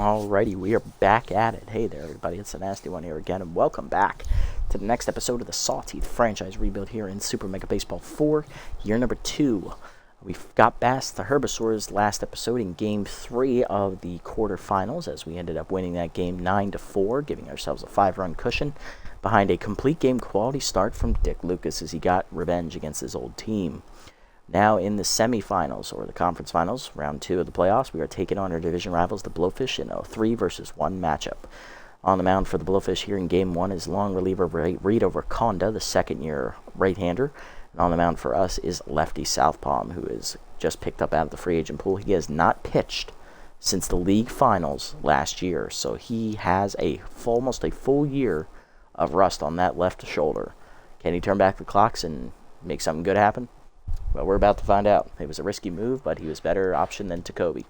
Alrighty, we are back at it. Hey there, everybody. It's the Nasty One here again, and welcome back to the next episode of the Sawteeth franchise rebuild here in Super Mega Baseball 4, year number 2. We got past the Herbisaurs last episode in Game 3 of the quarterfinals, as we ended up winning that game 9-4, giving ourselves a 5-run cushion behind a complete game quality start from Dick Lucas as he got revenge against his old team. Now in the semifinals, or the conference finals, round 2 of the playoffs, we are taking on our division rivals, the Blowfish, in a 3-1 matchup. On the mound for the Blowfish here in Game 1 is long reliever Reed Conda, the second-year right-hander. And on the mound for us is lefty Southpaw, who is just picked up out of the free agent pool. He has not pitched since the league finals last year, so he has almost a full year of rust on that left shoulder. Can he turn back the clocks and make something good happen? Well, we're about to find out. It was a risky move, but he was a better option than Jacoby.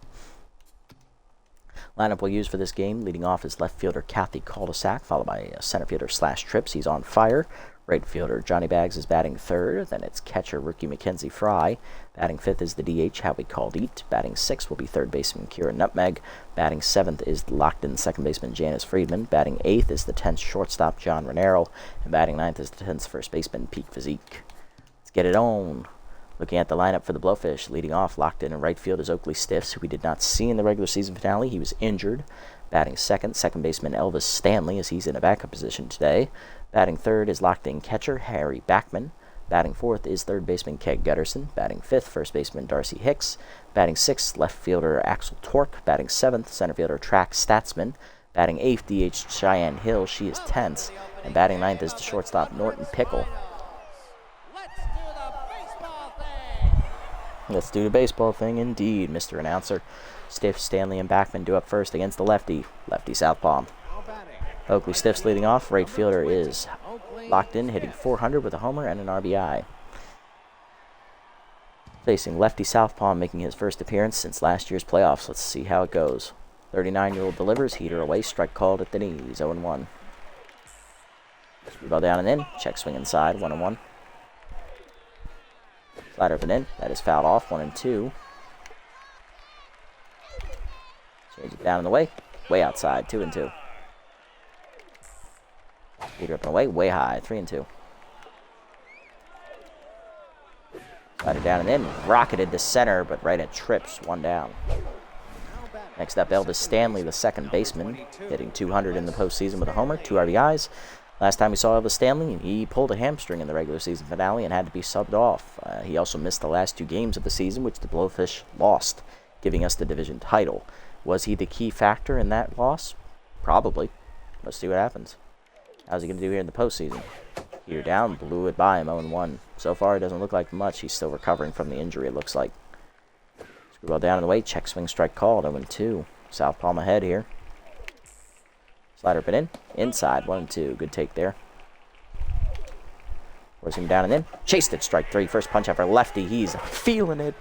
Lineup we'll use for this game, leading off is left fielder Kathy Cul-de-sac, followed by center fielder Trips. He's on fire. Right fielder Johnny Bags is batting third. Then it's catcher rookie Mackenzie Fry. Batting fifth is the DH Howie Caldeet. Batting sixth will be third baseman Kira Nutmeg. Batting seventh is locked-in second baseman Janice Friedman. Batting eighth is the 10th shortstop John Renero. And batting ninth is the 10th first baseman Pete Physique. Let's get it on. Looking at the lineup for the Blowfish, leading off, locked in right field is Oakley Stiffs, who we did not see in the regular season finale. He was injured. Batting second baseman Elvis Stanley, as he's in a backup position today. Batting third is locked-in catcher Harry Backman. Batting fourth is third baseman Keg Gutterson. Batting fifth, first baseman Darcy Hicks. Batting sixth, left fielder Axel Torque. Batting seventh, center fielder Track Statsman. Batting eighth, DH Cheyenne Hill. She is tense. And batting ninth is the shortstop Norton Pickle. Let's do the baseball thing indeed, Mr. Announcer. Stiff, Stanley, and Backman do up first against the lefty Southpaw. Oakley Stiffs leading off. Right fielder is locked in, hitting 400 with a homer and an RBI. Facing lefty Southpaw, making his first appearance since last year's playoffs. Let's see how it goes. 39-year-old delivers, heater away, strike called at the knees, 0-1. Ball down and in, check swing inside, 1-1. Slider up and in. That is fouled off. 1-2. Change it down and away. Way outside. 2-2. Leader up and away. Way high. 3-2. Slider down and in. Rocketed to center, but right at Trips. 1 down. Next up, Elvis Stanley, the second baseman, hitting 200 in the postseason with a homer, 2 RBIs. Last time we saw Elvis Stanley, he pulled a hamstring in the regular season finale and had to be subbed off. He also missed the last 2 games of the season, which the Blowfish lost, giving us the division title. Was he the key factor in that loss? Probably. Let's see what happens. How's he going to do here in the postseason? Here down, blew it by him, 0-1. So far, it doesn't look like much. He's still recovering from the injury, it looks like. Screwball down in the way, check swing strike called, 0-2. Southpaw ahead here. Slider up and in. Inside, 1-2. Good take there. Force him down and in. Chased it, strike 3. First punch out for lefty. He's feeling it.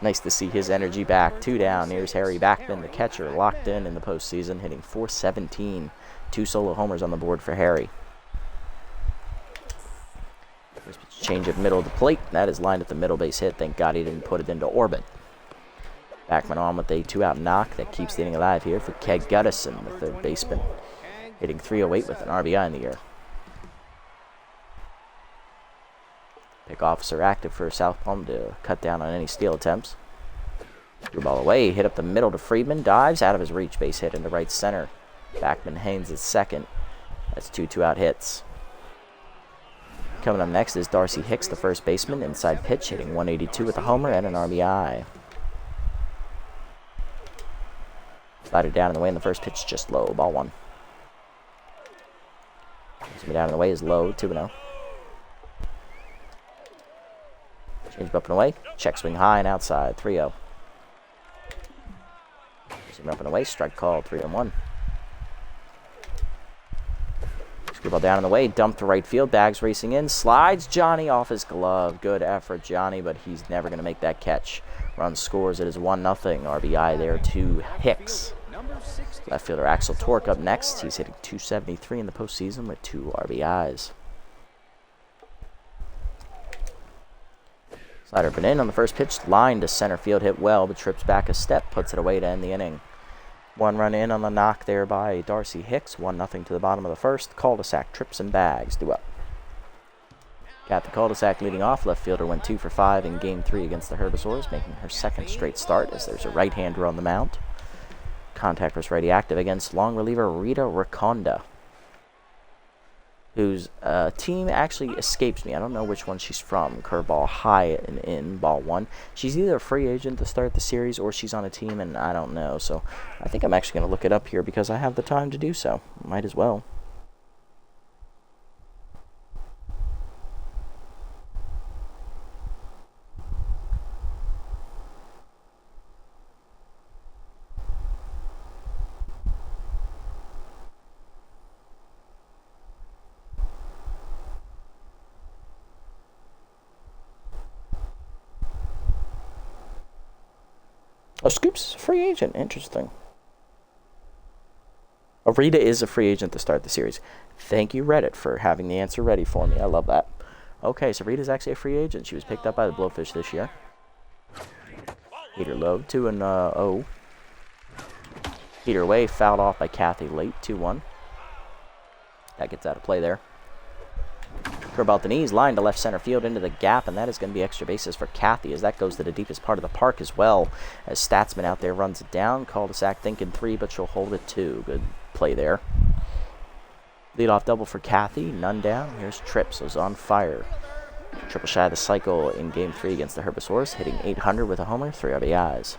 Nice to see his energy back. 2 down. Here's Harry Backman, the catcher, locked in the postseason, hitting .417. 2 solo homers on the board for Harry. First pitch change at middle of the plate. That is lined at the middle base hit. Thank God he didn't put it into orbit. Backman on with a 2-out knock that keeps the inning alive here for Keg Gutterson, the third baseman, hitting .308 with an RBI in the year. Pick officer active for Southpaw to cut down on any steal attempts. Drew ball away, hit up the middle to Friedman, dives out of his reach, base hit into right center. Backman hangs at second. That's 2 2-out hits. Coming up next is Darcy Hicks, the first baseman, inside pitch, hitting .182 with a homer and an RBI. Slider down in the way, and the first pitch just low. Ball 1. Down in the way is low. 2-0. Change up and away. Check swing high and outside. 3-0. Up and away. Strike call. 3-1. Screwball down in the way. Dumped to right field. Bags racing in. Slides Johnny off his glove. Good effort, Johnny, but he's never going to make that catch. Run scores. It is 1-0. RBI there to Hicks. Left fielder Axel Torque up next. He's hitting .273 in the postseason with 2 RBIs. Slider up and in on the first pitch. Line to center field. Hit well, but trips back a step. Puts it away to end the inning. One run in on the knock there by Darcy Hicks. 1-0 to the bottom of the first. Cul-de-sac, trips and bags, due up. Got the cul-de-sac leading off. Left fielder went 2 for 5 in Game 3 against the Herbivores, making her second straight start as there's a right-hander on the mound. Contact was righty active against long reliever Rita Raconda, whose team actually escapes me. I don't know which one she's from. Curveball high and in, ball 1. She's either a free agent to start the series or she's on a team, and I don't know. So I think I'm actually going to look it up here because I have the time to do so. Might as well. Oh, Scoop's a free agent. Interesting. Oh, Rita is a free agent to start the series. Thank you, Reddit, for having the answer ready for me. I love that. Okay, so Rita's actually a free agent. She was picked up by the Blowfish this year. Heater low, 2-0. Heater away, fouled off by Kathy late, 2-1. That gets out of play there. Curveball the knees, line to left center field into the gap, and that is going to be extra bases for Kathy as that goes to the deepest part of the park as well. As Statsman out there runs it down. Cul-de-sac thinking 3, but she'll hold it 2. Good play there. Leadoff double for Kathy, none down. Here's Trips, who's on fire. Triple shy of the cycle in Game 3 against the Herbivores, hitting 800 with a homer, 3 RBIs.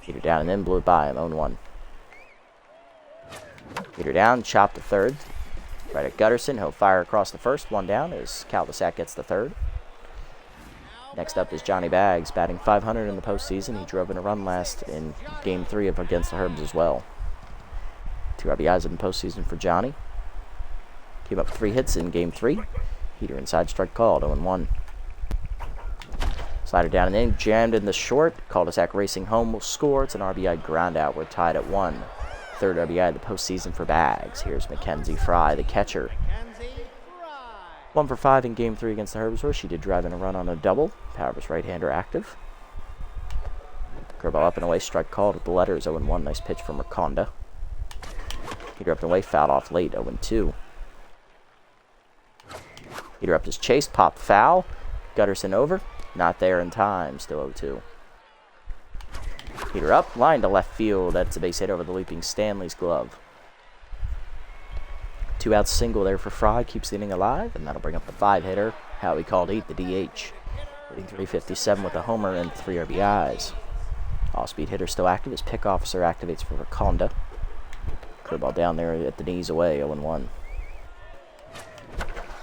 Heater down and in, blew it by him, 0-1. Heater down, chop to third. Right at Gutterson, he'll fire across the first. 1 down as Cul-de-sac gets the third. Next up is Johnny Baggs, batting .500 in the postseason. He drove in a run last in Game 3 up against the Herbs as well. 2 RBIs in the postseason for Johnny. Came up 3 hits in Game 3. Heater inside, strike called, 0-1. Slider down and in, jammed in the short. Cul-de-sac racing home will score. It's an RBI ground out. We're tied at 1. Third RBI of the postseason for Baggs. Here's Mackenzie Fry, the catcher. 1 for 5 in Game 3 against the Herbivores. She did drive in a run on a double. Power's right-hander active. Curveball up and away, strike called with the letters, 0-1. Nice pitch from Raconda. Heater up and away, fouled off late, 0-2. Heater up is chased, popped foul. Gutterson over, not there in time, still 0-2. Heater up, line to left field. That's a base hit over the leaping Stanley's glove. 2-out single there for Fry, keeps the inning alive, and that'll bring up the 5-hitter. Howie called 8, the DH. Hitting .357 with a homer and 3 RBIs. Off-speed hitter still active as pick officer activates for Raconda. Curveball down there at the knees away, 0-1.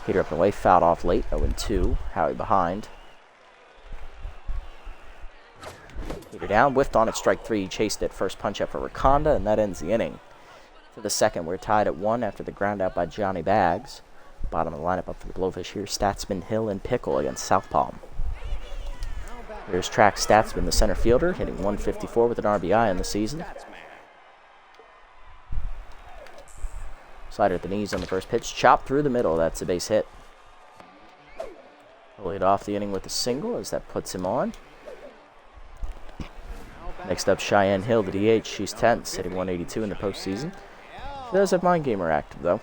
Heater up and away, fouled off late, 0-2. Howie behind. Heater down, whiffed on at strike 3, chased it, first punch up for Raconda, and that ends the inning. For the second, we're tied at 1 after the ground out by Johnny Baggs. Bottom of the lineup up for the Blowfish here, Statsman, Hill, and Pickle against Southpaw. Here's Track Statsman, the center fielder, hitting .154 with an RBI in the season. Slider at the knees on the first pitch, chopped through the middle, that's a base hit. He'll lead off the inning with a single as that puts him on. Next up, Cheyenne Hill, the DH. She's tense, hitting .182 in the postseason. She does have Mind Gamer active, though.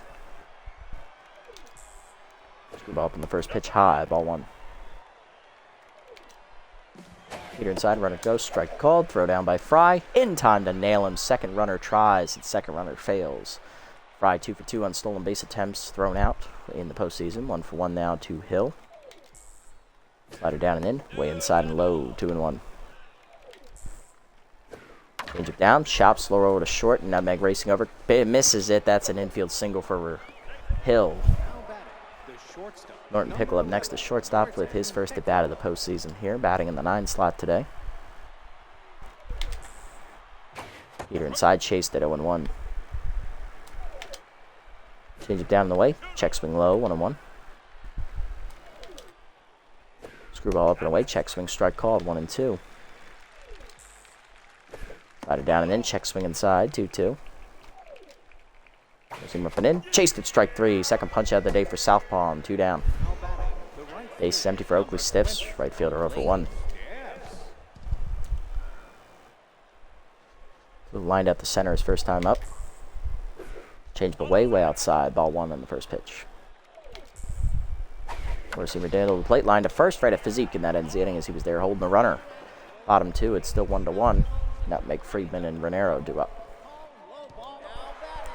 Screwball up in the first pitch high, ball 1. Heater inside, runner goes, strike called, throw down by Fry. In time to nail him. Second runner tries, and second runner fails. Fry 2 for 2 on stolen base attempts thrown out in the postseason. 1 for 1 now to Hill. Slider down and in, way inside and low, 2-1. Change it down, chop, slow roll to short, and Nutmeg racing over. Misses it. That's an infield single for Hill. Norton Pickle up next to shortstop with his first at bat of the postseason here, batting in the 9 slot today. Heater inside, chased at 0-1. Change it down in the way, check swing low, 1-1. Screwball up and away, check swing strike called, 1-2. Slider down and in, check swing inside, 2-2. Him up and in, chased at strike 3. Second punch out of the day for Southpaw, 2 down. Base is empty for Oakley Stiffs, right fielder 0 for 1. Lined up the center his first time up. Changed way outside. Ball 1 on the first pitch. Receiver Daniel to the plate. Line to first, right at Physique, and that ends the inning as he was there holding the runner. Bottom 2, it's still 1-1. Nutmeg, Friedman, and Renero due up.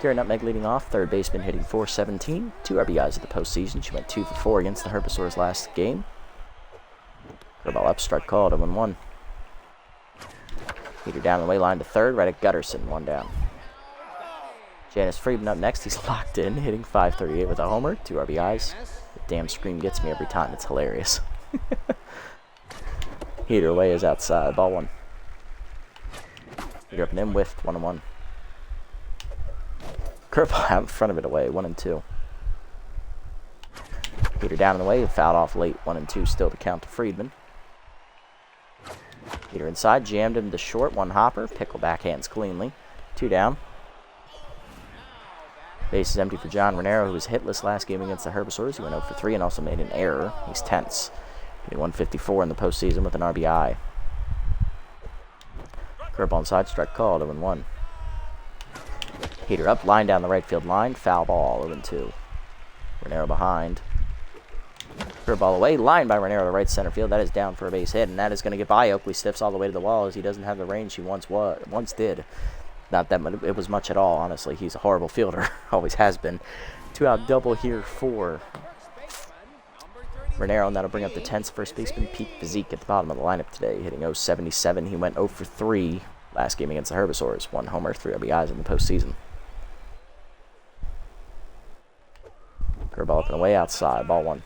Kira Nutmeg leading off. Third baseman hitting .417. 2 RBIs at the postseason. She went 2 for 4 against the Herbisaurs last game. Curveball up, strike called, 0-1. Heater down the way, line to third, right at Gutterson, 1 down. Janice Friedman up next. He's locked in, hitting .538 with a homer, 2 RBIs. The damn scream gets me every time. It's hilarious. Heater away is outside, ball 1. Heater up and in, whiffed, 1-1. Curveball out in front of it away, 1-2. Heater down in the way, fouled off late, 1-2, still to count to Friedman. Heater inside, jammed him to short, 1 hopper, Pickle backhands cleanly, 2 down. Base is empty for John Renero, who was hitless last game against the Herbisaurs. He went 0 for 3 and also made an error. He's tense. Hitting .154 in the postseason with an RBI. Curveball inside, strike called, 0-1. Heater up, line down the right field line, foul ball, 0-2. Renero behind. Curveball away, line by Renero to right center field. That is down for a base hit, and that is going to get by Oakley Stiffs all the way to the wall as he doesn't have the range he once did. Not that it was much at all, honestly. He's a horrible fielder, always has been. 2-out double here for Renero, and that'll bring up the 10th first baseman, Pete Physique, at the bottom of the lineup today, hitting .077. He went 0 for 3 last game against the Herbisaurs. 1 homer, 3 RBIs in the postseason. Curveball up and away outside, ball 1.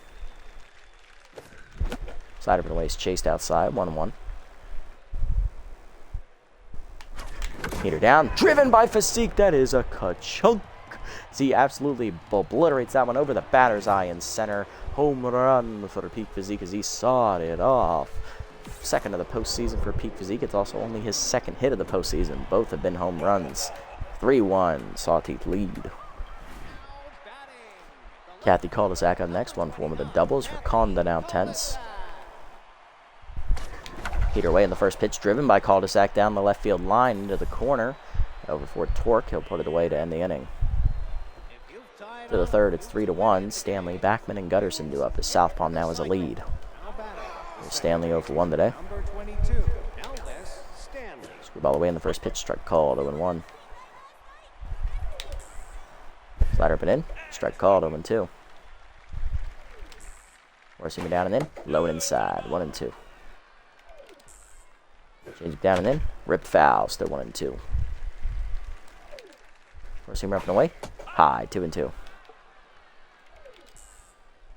Slider up and away is chased outside, 1-1. Heater down, driven by Physique. That is a ka-chunk. He absolutely obliterates that one over the batter's eye in center. Home run for Pete Physique as he sawed it off. Second of the postseason for Pete Physique. It's also only his second hit of the postseason. Both have been home runs. 3-1, Sawteeth lead. Kathy Cul-de-sac up next, 1 for 1 with the doubles. Raconda now tense. Heater away in the first pitch, driven by Cul-de-sac down the left field line into the corner. Over for Torque, he'll put it away to end the inning. To the third, it's 3-1. Stanley, Backman, and Gutterson do up as Southpaw now has a lead. Stanley 0 for 1 today. Screwball away in the first pitch, strike called, 0-1. Slider up and in, strike called, 0-2. Forcing me down and in, low and inside, 1-2. Change it down and in, ripped foul, still 1-2. Forcing him up and away, high, 2-2.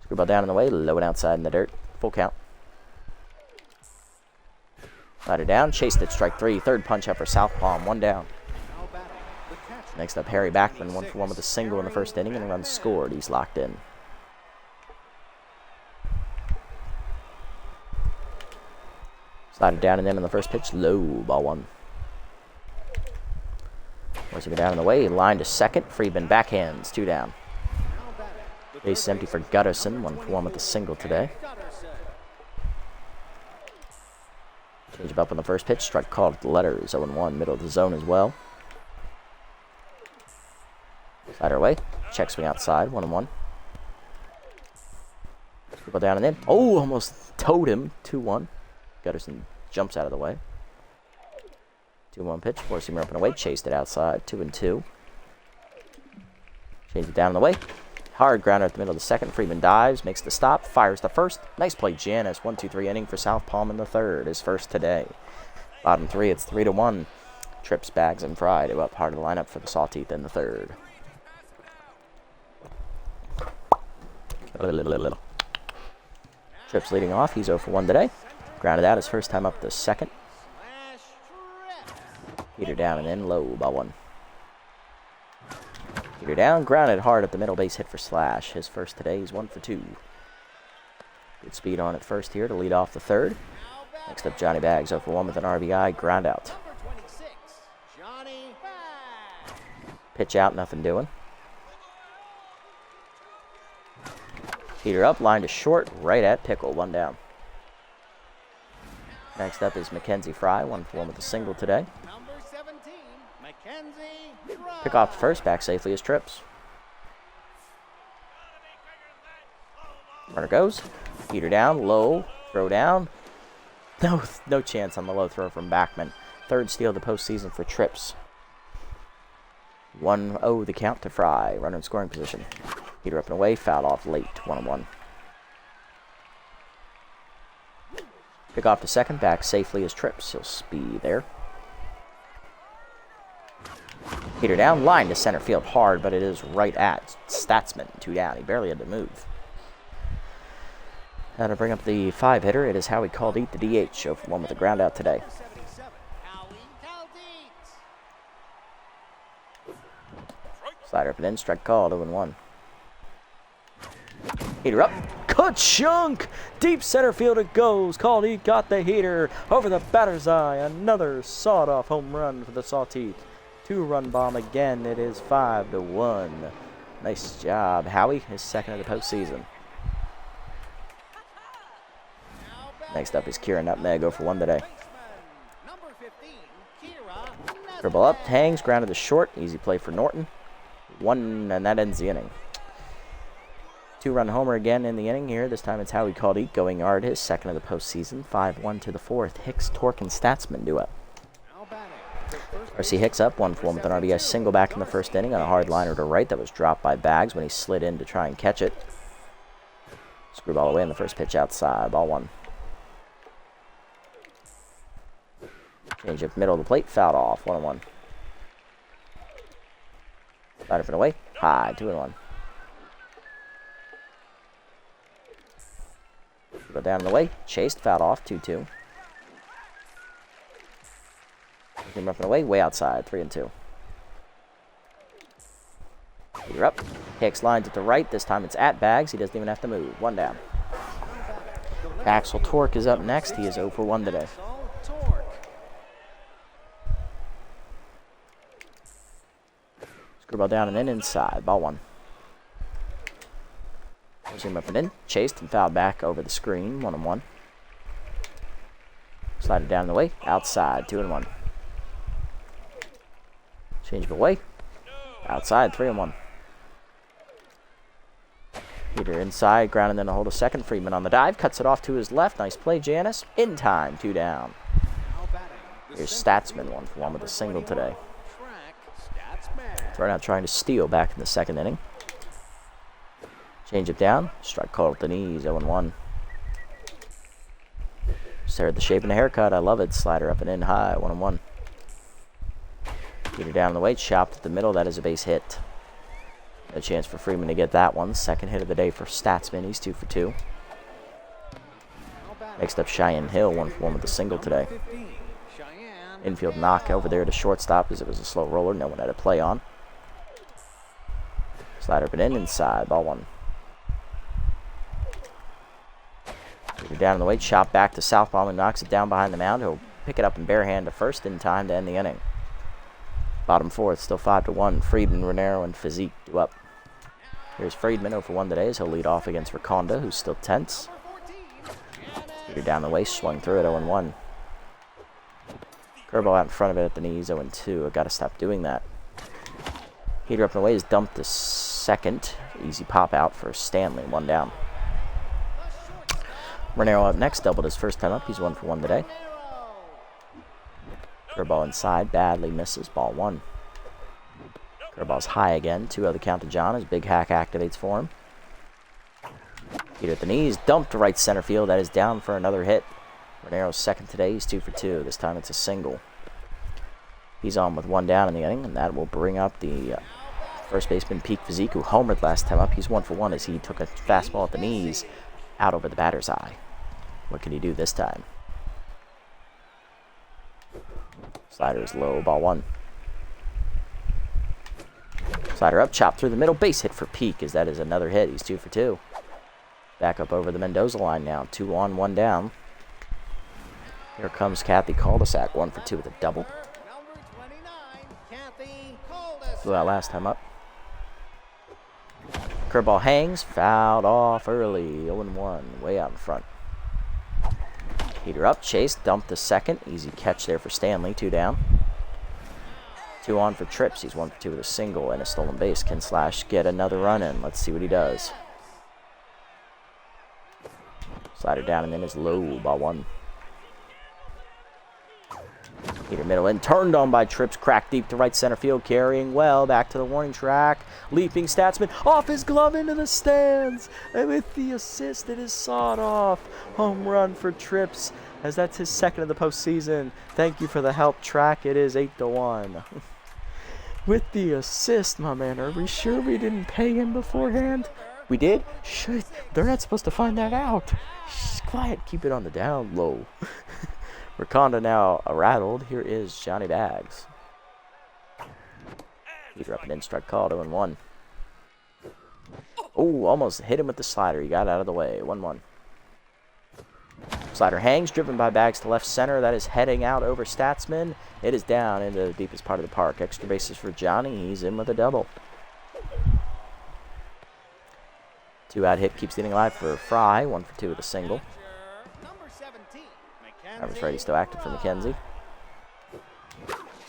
Screwball down and away, low and outside in the dirt, full count. Slider down, chased it, strike 3, third punch up for Southpaw, 1 down. Next up, Harry Backman, 1 for 1 with a single in the first inning, and a run scored. He's locked in. Slided down and in on the first pitch, low, ball 1. Once you go down in the way, line to second. Friedman backhands, 2 down. Base is empty for Gutterson, 1 for 1 with a single today. Change him up on the first pitch, strike called at the letters, 0-1, middle of the zone as well. Slider away, check swing outside, 1-1. Go down and in. Oh, almost towed him, 2-1. Gutterson jumps out of the way. 2-1 pitch, forcing him up and away, chased it outside, 2-2. Change it down and away. Hard grounder at the middle of the second. Friedman dives, makes the stop, fires the first. Nice play, Janice. 1-2-3 inning for Southpaw in the third, his first today. Bottom 3, it's 3-1. Trips, Bags, and Fry to up part of the lineup for the Sawteeth in the third. Trips leading off. He's 0 for 1 today. Grounded out his first time up the second. Heater down and in, low, ball 1. Heater down, grounded hard at the middle base hit for Slash. His first today, he's 1 for 2. Good speed on at first here to lead off the third. Next up, Johnny Bags 0 for 1 with an RBI, ground out. Pitch out, nothing doing. Heater up, line to short, right at Pickle, 1 down. Next up is Mackenzie Fry, 1 for 1 with a single today. Pick off the first, back safely as trips. Runner goes. Heater down, low, throw down. No chance on the low throw from Backman. Third steal of the postseason for trips. 1-0 the count to Fry. Runner in scoring position. Heater up and away, fouled off late. 1-1. Pick off to second, back safely as trips. He'll speed there. Heater down, line to center field hard, but it is right at Statsman. 2 down. He barely had to move. Now to bring up the 5-hitter, it is Howie Caldeet, the DH, 0-for-1 with a ground out today. Slider up and in, strike called, 0-1. Heater up, ka-chunk! Deep center field it goes. Caldeet got the heater over the batter's eye. Another sawed-off home run for the Sawteeth. 2-run bomb again. It is 5-1. Nice job, Howie. His second of the postseason. Next up is Kieran Nutmeg, 0-for-1 today. Dribble up, hangs, grounded to short. Easy play for Norton. 1, and that ends the inning. 2-run homer again in the inning here. This time it's Howie Caldeet going yard, his second of the postseason. 5-1 to the fourth. Hicks, Torque, and Statsman duet. R.C. Hicks up 1-for-1 with an RBI single back in the first inning on a hard liner to right that was dropped by Baggs when he slid in to try and catch it. Screwball away in the first pitch outside. Ball 1. Change up middle of the plate, fouled off. 1-1. Slider up and away. High. 2-1. Go down in the way. Chased, fouled off. 2-2. Came up and away. Way outside. 3-2. You're up. Hicks lines at the right. This time it's at Baggs. He doesn't even have to move. 1 down. Axel Torque is up next. He is 0-for-1 today. Screwball down and in inside. Ball 1. Him up and in. Chased and fouled back over the screen. 1-1. Slided down in the way. Outside. 2-1. Change of away. Outside. 3-1. Heater inside. Grounding then to hold a second. Friedman on the dive. Cuts it off to his left. Nice play, Janis. In time. 2 down. Here's Statsman. 1-for-1 with a single today. Thrown out trying to steal back in the second inning. Change it down. Strike called at the knees. 0-1. Stare at the shape and the haircut. I love it. Slider up and in high. 1-1. Heater down the way. Chopped at the middle. That is a base hit. A chance for Freeman to get that one. Second hit of the day for Statsman. He's 2-for-2. Next up, Cheyenne Hill. 1-for-1 with a single today. Infield knock over there to shortstop as it was a slow roller. No one had a play on. Slider up and in inside. Ball 1. Heater down in the way. Chop back to southpaw and knocks it down behind the mound. He'll pick it up in bare hand to first in time to end the inning. Bottom fourth, still 5-1. Friedman, Renero, and Physique do up. Here's Friedman 0-for-1 today as he'll lead off against Riconda, who's still tense. Heater down the way, swung through it 0-1. Curveball out in front of it at the knees, 0-2. I've got to stop doing that. Heater up and away is dumped to second. Easy pop out for Stanley, 1 down. Renero up next, doubled his first time up. He's 1-for-1 today. Curveball inside, badly misses. Ball 1. Curveball's high again. 2-0 the count to John as Big Hack activates for him. Heater at the knees, dumped to right center field. That is down for another hit. Renero's second today. He's 2-for-2. This time it's a single. He's on with 1 down in the inning, and that will bring up the first baseman, Pete Physique, who homered last time up. He's 1-for-1 as he took a fastball at the knees out over the batter's eye. What can he do this time? Slider is low. Ball 1. Slider up, chop through the middle. Base hit for Peak as that is another hit. He's 2-for-2. Back up over the Mendoza line now. 2 on, 1 down. Here comes Kathy Caldesac. 1-for-2 with a double. Flew out last time up. Curveball hangs. Fouled off early. 0-1. Way out in front. Heater up. Chase. Dumped to second. Easy catch there for Stanley. 2 down. 2 on for trips. He's 1 for 2 with a single and a stolen base. Can Slash get another run in? Let's see what he does. Slider down and then is low, ball 1. Heater middle in, turned on by Trips, cracked deep to right center field, carrying well, back to the warning track, leaping Statsman, off his glove into the stands, and with the assist it is sawed off. Home run for Trips, as that's his second of the postseason. Thank you for the help, track, it is 8-1. With the assist, my man, are we sure we didn't pay him beforehand? We did? Shit, they're not supposed to find that out. Shh, quiet, keep it on the down low. Rakonda now rattled. Here is Johnny Bags. Heater up and in, strike called, 0-1. Oh, almost hit him with the slider. He got out of the way. 1-1. Slider hangs, driven by Bags to left center. That is heading out over Statsman. It is down into the deepest part of the park. Extra bases for Johnny. He's in with a double. 2-out hit keeps the inning alive for Fry. 1 for 2 with a single. Average righty still active for McKenzie.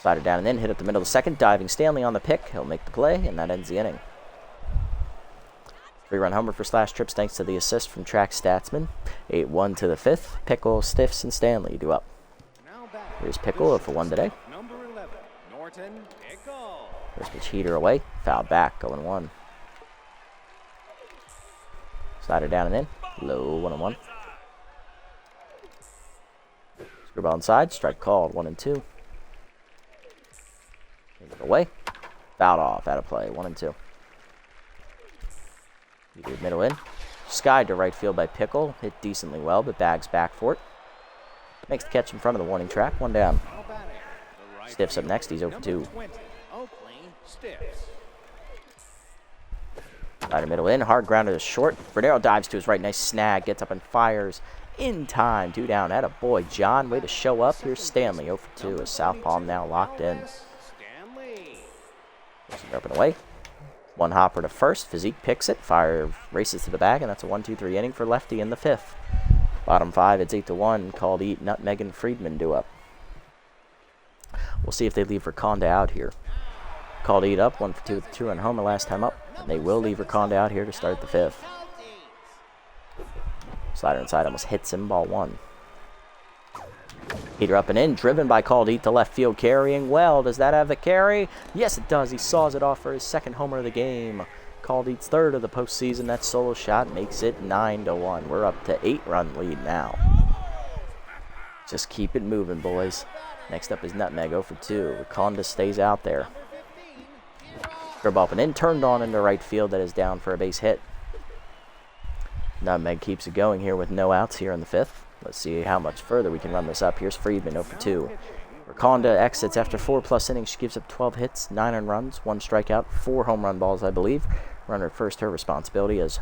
Slider down and in, hit at the middle of the second. Diving Stanley on the pick. He'll make the play, and that ends the inning. 3-run homer for Slash Trips thanks to the assist from Track Statsman. 8-1 to the 5th. Pickle, Stiffs, and Stanley due up. Here's Pickle for 1 today. First pitch heater away. Foul back, 0-1. Slider down and in. Low, 1-1. Screwball inside, strike called, 1-2. Take it away. Fouled off, out of play, 1-2. Heater middle in. Skied to right field by Pickle. Hit decently well, but Bags back for it. Makes the catch in front of the warning track, 1 down. Stiffs up next, he's 0-2. Slider middle in, hard grounder to short. Verdero dives to his right, nice snag, gets up and fires. In time, 2 down. Atta boy, John. Way to show up. Here's Stanley, 0 for 2. As Southpaw now locked in. Up and away. 1 hopper to first. Physique picks it. Fire races to the bag, and that's a 1-2-3 inning for Lefty in the 5th. Bottom 5, it's 8-1. Called Eat, Nutmeg, and Friedman due up. We'll see if they leave Rakonda out here. Called Eat up, 1 for 2 with a 2-run homer last time up. And they will leave Rakonda out here to start the 5th. Slider inside almost hits him, ball 1. Heater up and in, driven by Called Eat to left field, carrying well. Does that have the carry? Yes, it does. He saws it off for his 2nd homer of the game. Called Eat's 3rd of the postseason. That solo shot makes it 9-1. We're up to 8-run lead now. Just keep it moving, boys. Next up is Nutmeg, 0 for 2. Rakonda stays out there. Curve up and in, turned on into right field. That is down for a base hit. Nutmeg keeps it going here with no outs here in the 5th. Let's see how much further we can run this up. Here's Friedman, 0 for 2. Rakonda exits after 4+ innings. She gives up 12 hits, 9 earned runs, 1 strikeout, 4 home run balls, I believe. Runner at first, her responsibility as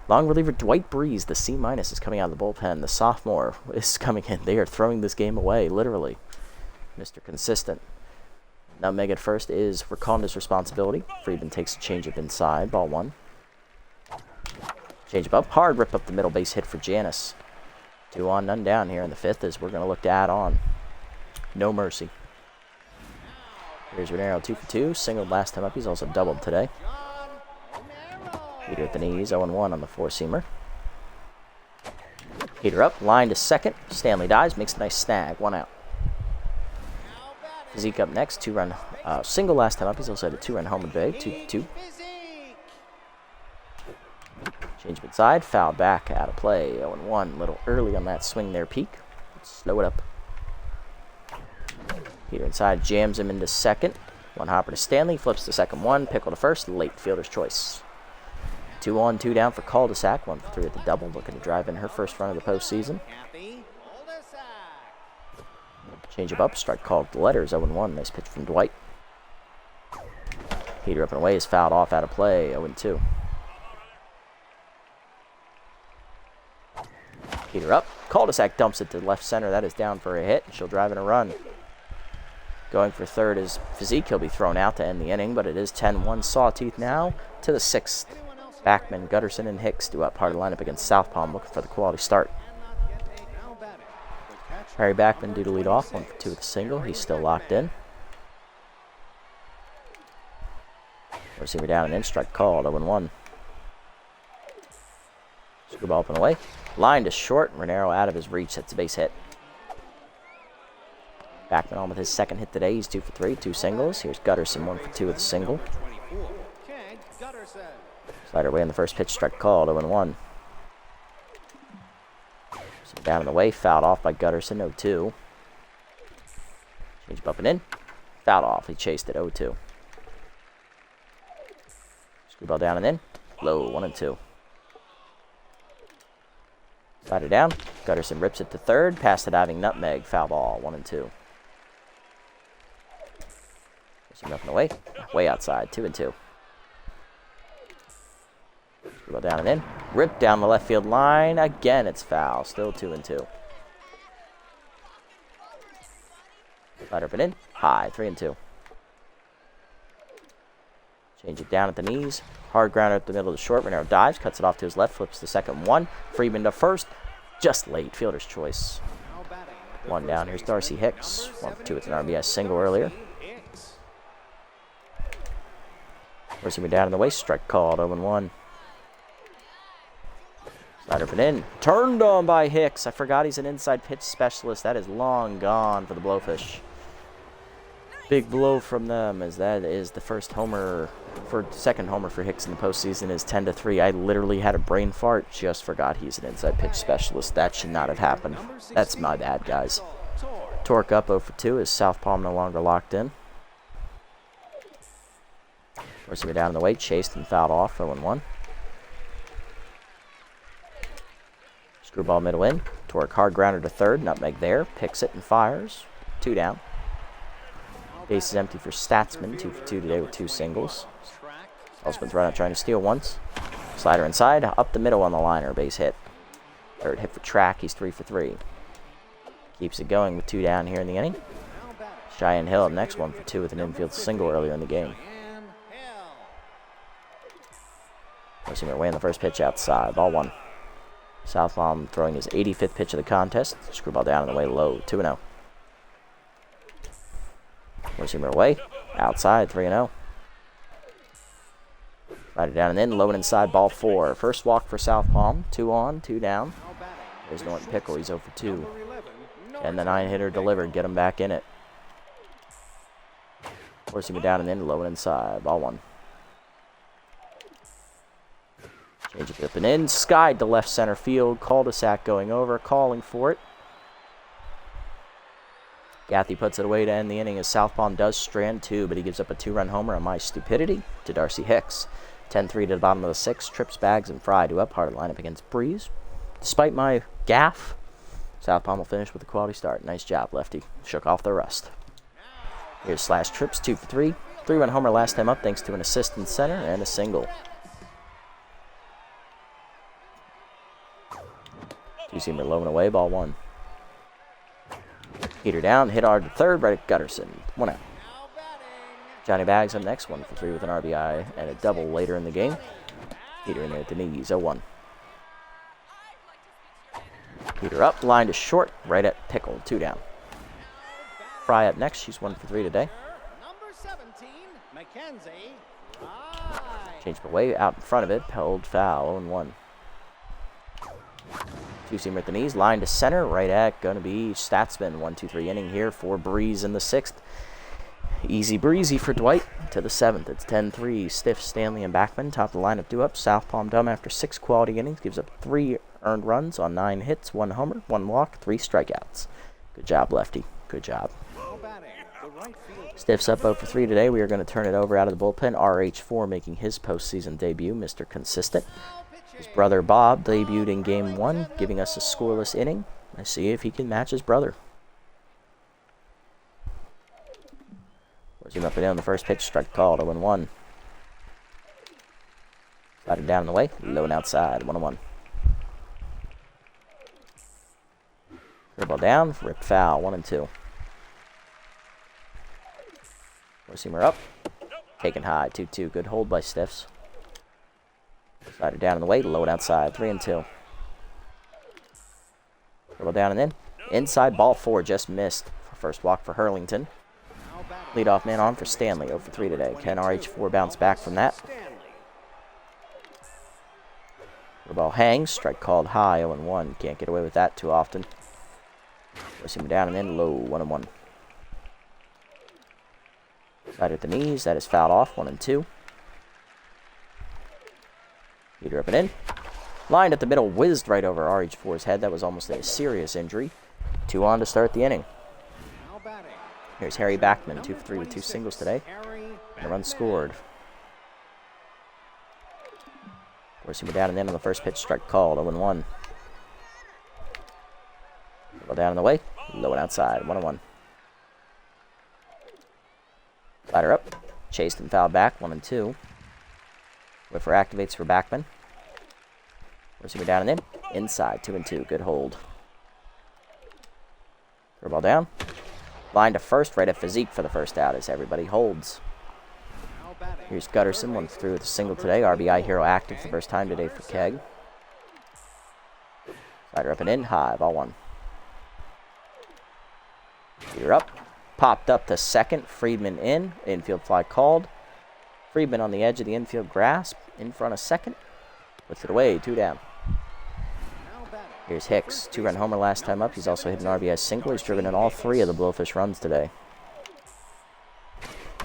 long reliever Dwight Breeze, the C- is coming out of the bullpen. The sophomore is coming in. They are throwing this game away, literally. Mr. Consistent. Nutmeg at first is Rakonda's responsibility. Friedman takes a changeup inside, ball 1. Change up, hard rip up the middle, base hit for Janice. 2 on, none down here in the 5th as we're going to look to add on. No mercy. Here's Renero, 2 for 2. Singled last time up. He's also doubled today. Heater at the knees, 0-1 on the 4-seamer. Heater up, line to second. Stanley dives, makes a nice snag, 1 out. Zeke up next, 2-run single last time up. He's also had a 2-run home today, 2-2. Change up inside, foul back, out of play, 0-1. A little early on that swing there, Peak. Let's slow it up. Heater inside, jams him into second. 1 hopper to Stanley, flips the second 1, Pickle to first, late fielder's choice. 2 on, 2 down for cul-de-sac, 1 for 3 at the double, looking to drive in her first run of the postseason. Change up, strike called the letters, 0-1, nice pitch from Dwight. Heater up and away is fouled off, out of play, 0-2. Heater up. Cul-de-sac dumps it to left center. That is down for a hit. She'll drive in a run. Going for 3rd is Physique. He'll be thrown out to end the inning, but it is 10-1 Sawteeth now to the 6th. Backman, Gutterson, and Hicks do up part of the lineup against Southpaw, looking for the quality start. Harry Backman due to lead off, 1 for 2 with a single. He's still locked in. Receiver down and in, strike called, 0-1. Screwball up and away. Line to short, Renero out of his reach, that's a base hit. Backman on with his second hit today, he's 2 for 3, 2 singles. Here's Gutterson, 1 for 2 with a single. Slider away on the first pitch, strike called, 0-1. Down in the way, fouled off by Gutterson, 0-2. Change up and in, fouled off, he chased it, 0-2. Screwball down and in, low, 1-2. Slider down, Gutterson rips it to third, past the diving nutmeg, foul ball, 1-2. Up and away, way outside, 2-2. Screwball down and in, ripped down the left field line, again it's foul, still 2-2. Slider up and in, high, 3-2. Change it down at the knees, hard grounder up the middle of the short, Renero dives, cuts it off to his left, flips the second one, Freeman to first, just late, fielder's choice. One down, here's Darcy Hicks, 1 for 2 with an RBI single earlier. Receiver down in the waist, strike called, 0-1. Slider up and in, turned on by Hicks. I forgot he's an inside pitch specialist. That is long gone for the Blowfish. Big blow from them, as that is the second homer for Hicks in the postseason is 10-3. I literally had a brain fart, just forgot he's an inside pitch specialist. That should not have happened. That's my bad, guys. Torque up 0 for 2 as southpaw no longer locked in. Receiver down in the weight, chased and fouled off, 0-1. Screwball middle in, Torque hard grounder to third, nutmeg there, picks it and fires, 2 down. Base is empty for Statsman, 2 for 2 today with 2 singles. Salzman's run out trying to steal once. Slider inside, up the middle on the liner, base hit. Third hit for Track, he's 3 for 3. Keeps it going with 2 down here in the inning. Cheyenne Hill up next, 1 for 2 with an infield single earlier in the game. Receiver away on the first pitch outside, ball 1. Southpaw throwing his 85th pitch of the contest. Screwball down on the way low, 2-0. Receiver away, outside, 3-0. Right it down and in, low and inside, ball 4. First walk for Southpaw, 2 on, 2 down. There's Norton Pickle, he's 0 for 2. And the 9-hitter delivered, get him back in it. Receiver down and in, low and inside, ball 1. Change it up and in, skied to left center field, cul-de-sac going over, calling for it. Gaffney puts it away to end the inning as Southpaw does strand 2, but he gives up a 2-run homer on my stupidity to Darcy Hicks. 10-3 to the bottom of the 6th, trips, bags, and Fry to up, hard lineup against Breeze. Despite my gaffe, Southpaw will finish with a quality start. Nice job, Lefty. Shook off the rust. Here's Slash Trips, 2 for 3. 3-run homer last time up thanks to an assist in center and a single. Two-seamer low and away, ball 1. Heater down, hit hard to third, right at Gutterson. 1 out. Johnny Bags up next, 1 for 3 with an RBI and a double later in the game. Heater in there at the knees, 0-1. Heater up, line to short, right at Pickle, 2 down. Fry up next, she's 1 for 3 today. Change away, out in front of it, held foul, 0-1. Two-seamer at the knees, line to center, right at, going to be Statsman. 1-2-3 inning here for Breeze in the 6th. Easy breezy for Dwight to the 7th. It's 10-3. Stiff, Stanley, and Backman top the lineup due up. Southpaw dumb after 6 quality innings. Gives up 3 earned runs on 9 hits, 1 homer, 1 walk, 3 strikeouts. Good job, Lefty. Good job. Stiff's up 0 for 3 today. We are going to turn it over out of the bullpen. RH4 making his postseason debut, Mr. Consistent. His brother Bob debuted in Game 1, giving us a scoreless inning. Let's see if he can match his brother. Zoom up and down the first pitch, strike called, 0-1. Sliding down in the way, low and outside, 1-1. Curveball down, ripped foul, 1-2. Four-seamer up, taken high, 2-2. Good hold by Stiffs. Slider down in the way, low and outside, 3-2. Curveball down and in. Inside, ball 4, just missed. First walk for Hurlington. Leadoff man on for Stanley, 0 for 3 today. Can RH4 bounce back from that? The ball hangs, strike called high, 0-1. Can't get away with that too often. Push him down and in, low, 1-1. Side at the knees, that is fouled off, 1-2. Heater up and in. Lined at the middle, whizzed right over RH4's head. That was almost a serious injury. 2 on to start the inning. Here's Harry Backman, 2 for 3 with 2 singles today. And a run scored. Forcing him down and in on the first pitch, strike called, 0-1. Ball down and away, low and outside, 1-1. Slider up, chased and fouled back, 1-2. Whiffer activates for Backman. Forcing him down and in, inside, 2-2, good hold. Throw ball down. Line to first, right at physique for the first out as everybody holds. Here's Gutterson, 1 for 3 with a single today. RBI hero active for the first time today for Keg. Slider up and in, high, ball 1. Heater up, popped up to second. Friedman in, infield fly called. Friedman on the edge of the infield grasp, in front of second. Puts it away, 2 down. Here's Hicks, 2-run homer last time up. He's also hit an RBI single. He's driven in all 3 of the Blowfish runs today.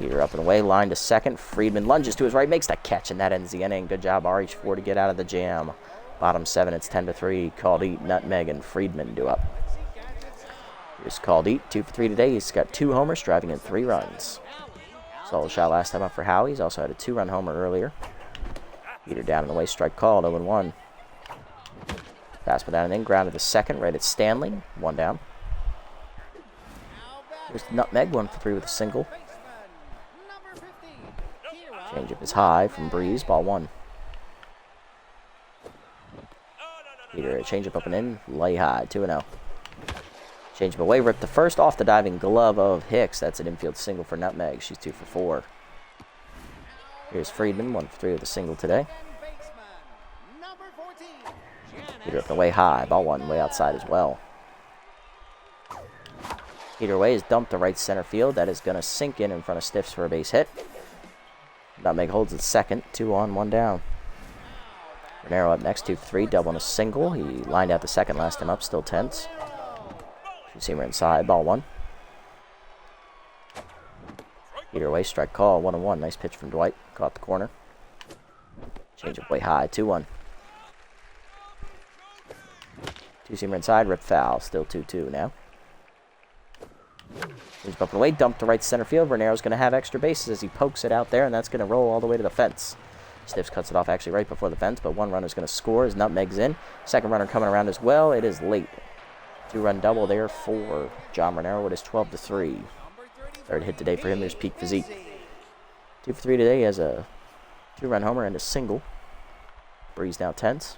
Heater up and away, line to second. Friedman lunges to his right, makes that catch, and that ends the inning. Good job, RH4 to get out of the jam. Bottom 7, it's 10-3. Called Eat, Nutmeg, and Friedman do up. Here's Called Eat, 2 for 3 today. He's got 2 homers, driving in 3 runs. Solid shot last time up for Howie. He's also had a 2-run homer earlier. Heater down and away, strike called, 0-1. Fastball down and in, grounded to second, right at Stanley, 1 down. Here's Nutmeg, 1 for 3 with a single. Changeup is high from Breeze, ball 1. Heater, changeup up and in, lay high, 2-0. Changeup away, ripped the first off the diving glove of Hicks. That's an infield single for Nutmeg. She's 2 for 4. Here's Friedman, 1 for 3 with a single today. Heater up and away high, ball 1, way outside as well. Heater away is dumped to right center field. That is going to sink in front of Stiffs for a base hit. Nutmeg holds it second, 2 on, 1 down. Renero up next, 2 for 3, double and a single. He lined out the second last time up, still tense. Two-seamer inside, ball 1. Heater away, strike call, 1-1. Nice pitch from Dwight, caught the corner. Changeup way high, 2-1. Two-seamer inside, rip foul, still 2-2 now. He's up and away, dumped to right center field. Renero's going to have extra bases as he pokes it out there, and that's going to roll all the way to the fence. Stiffs cuts it off actually right before the fence, but 1 runner's going to score as Nutmeg's in. Second runner coming around as well. It is late. 2-run double there for John Renero. It is 12-3. Third hit today for him. There's peak physique. 2 for 3 today. He has a 2-run homer and a single. Breeze now tense.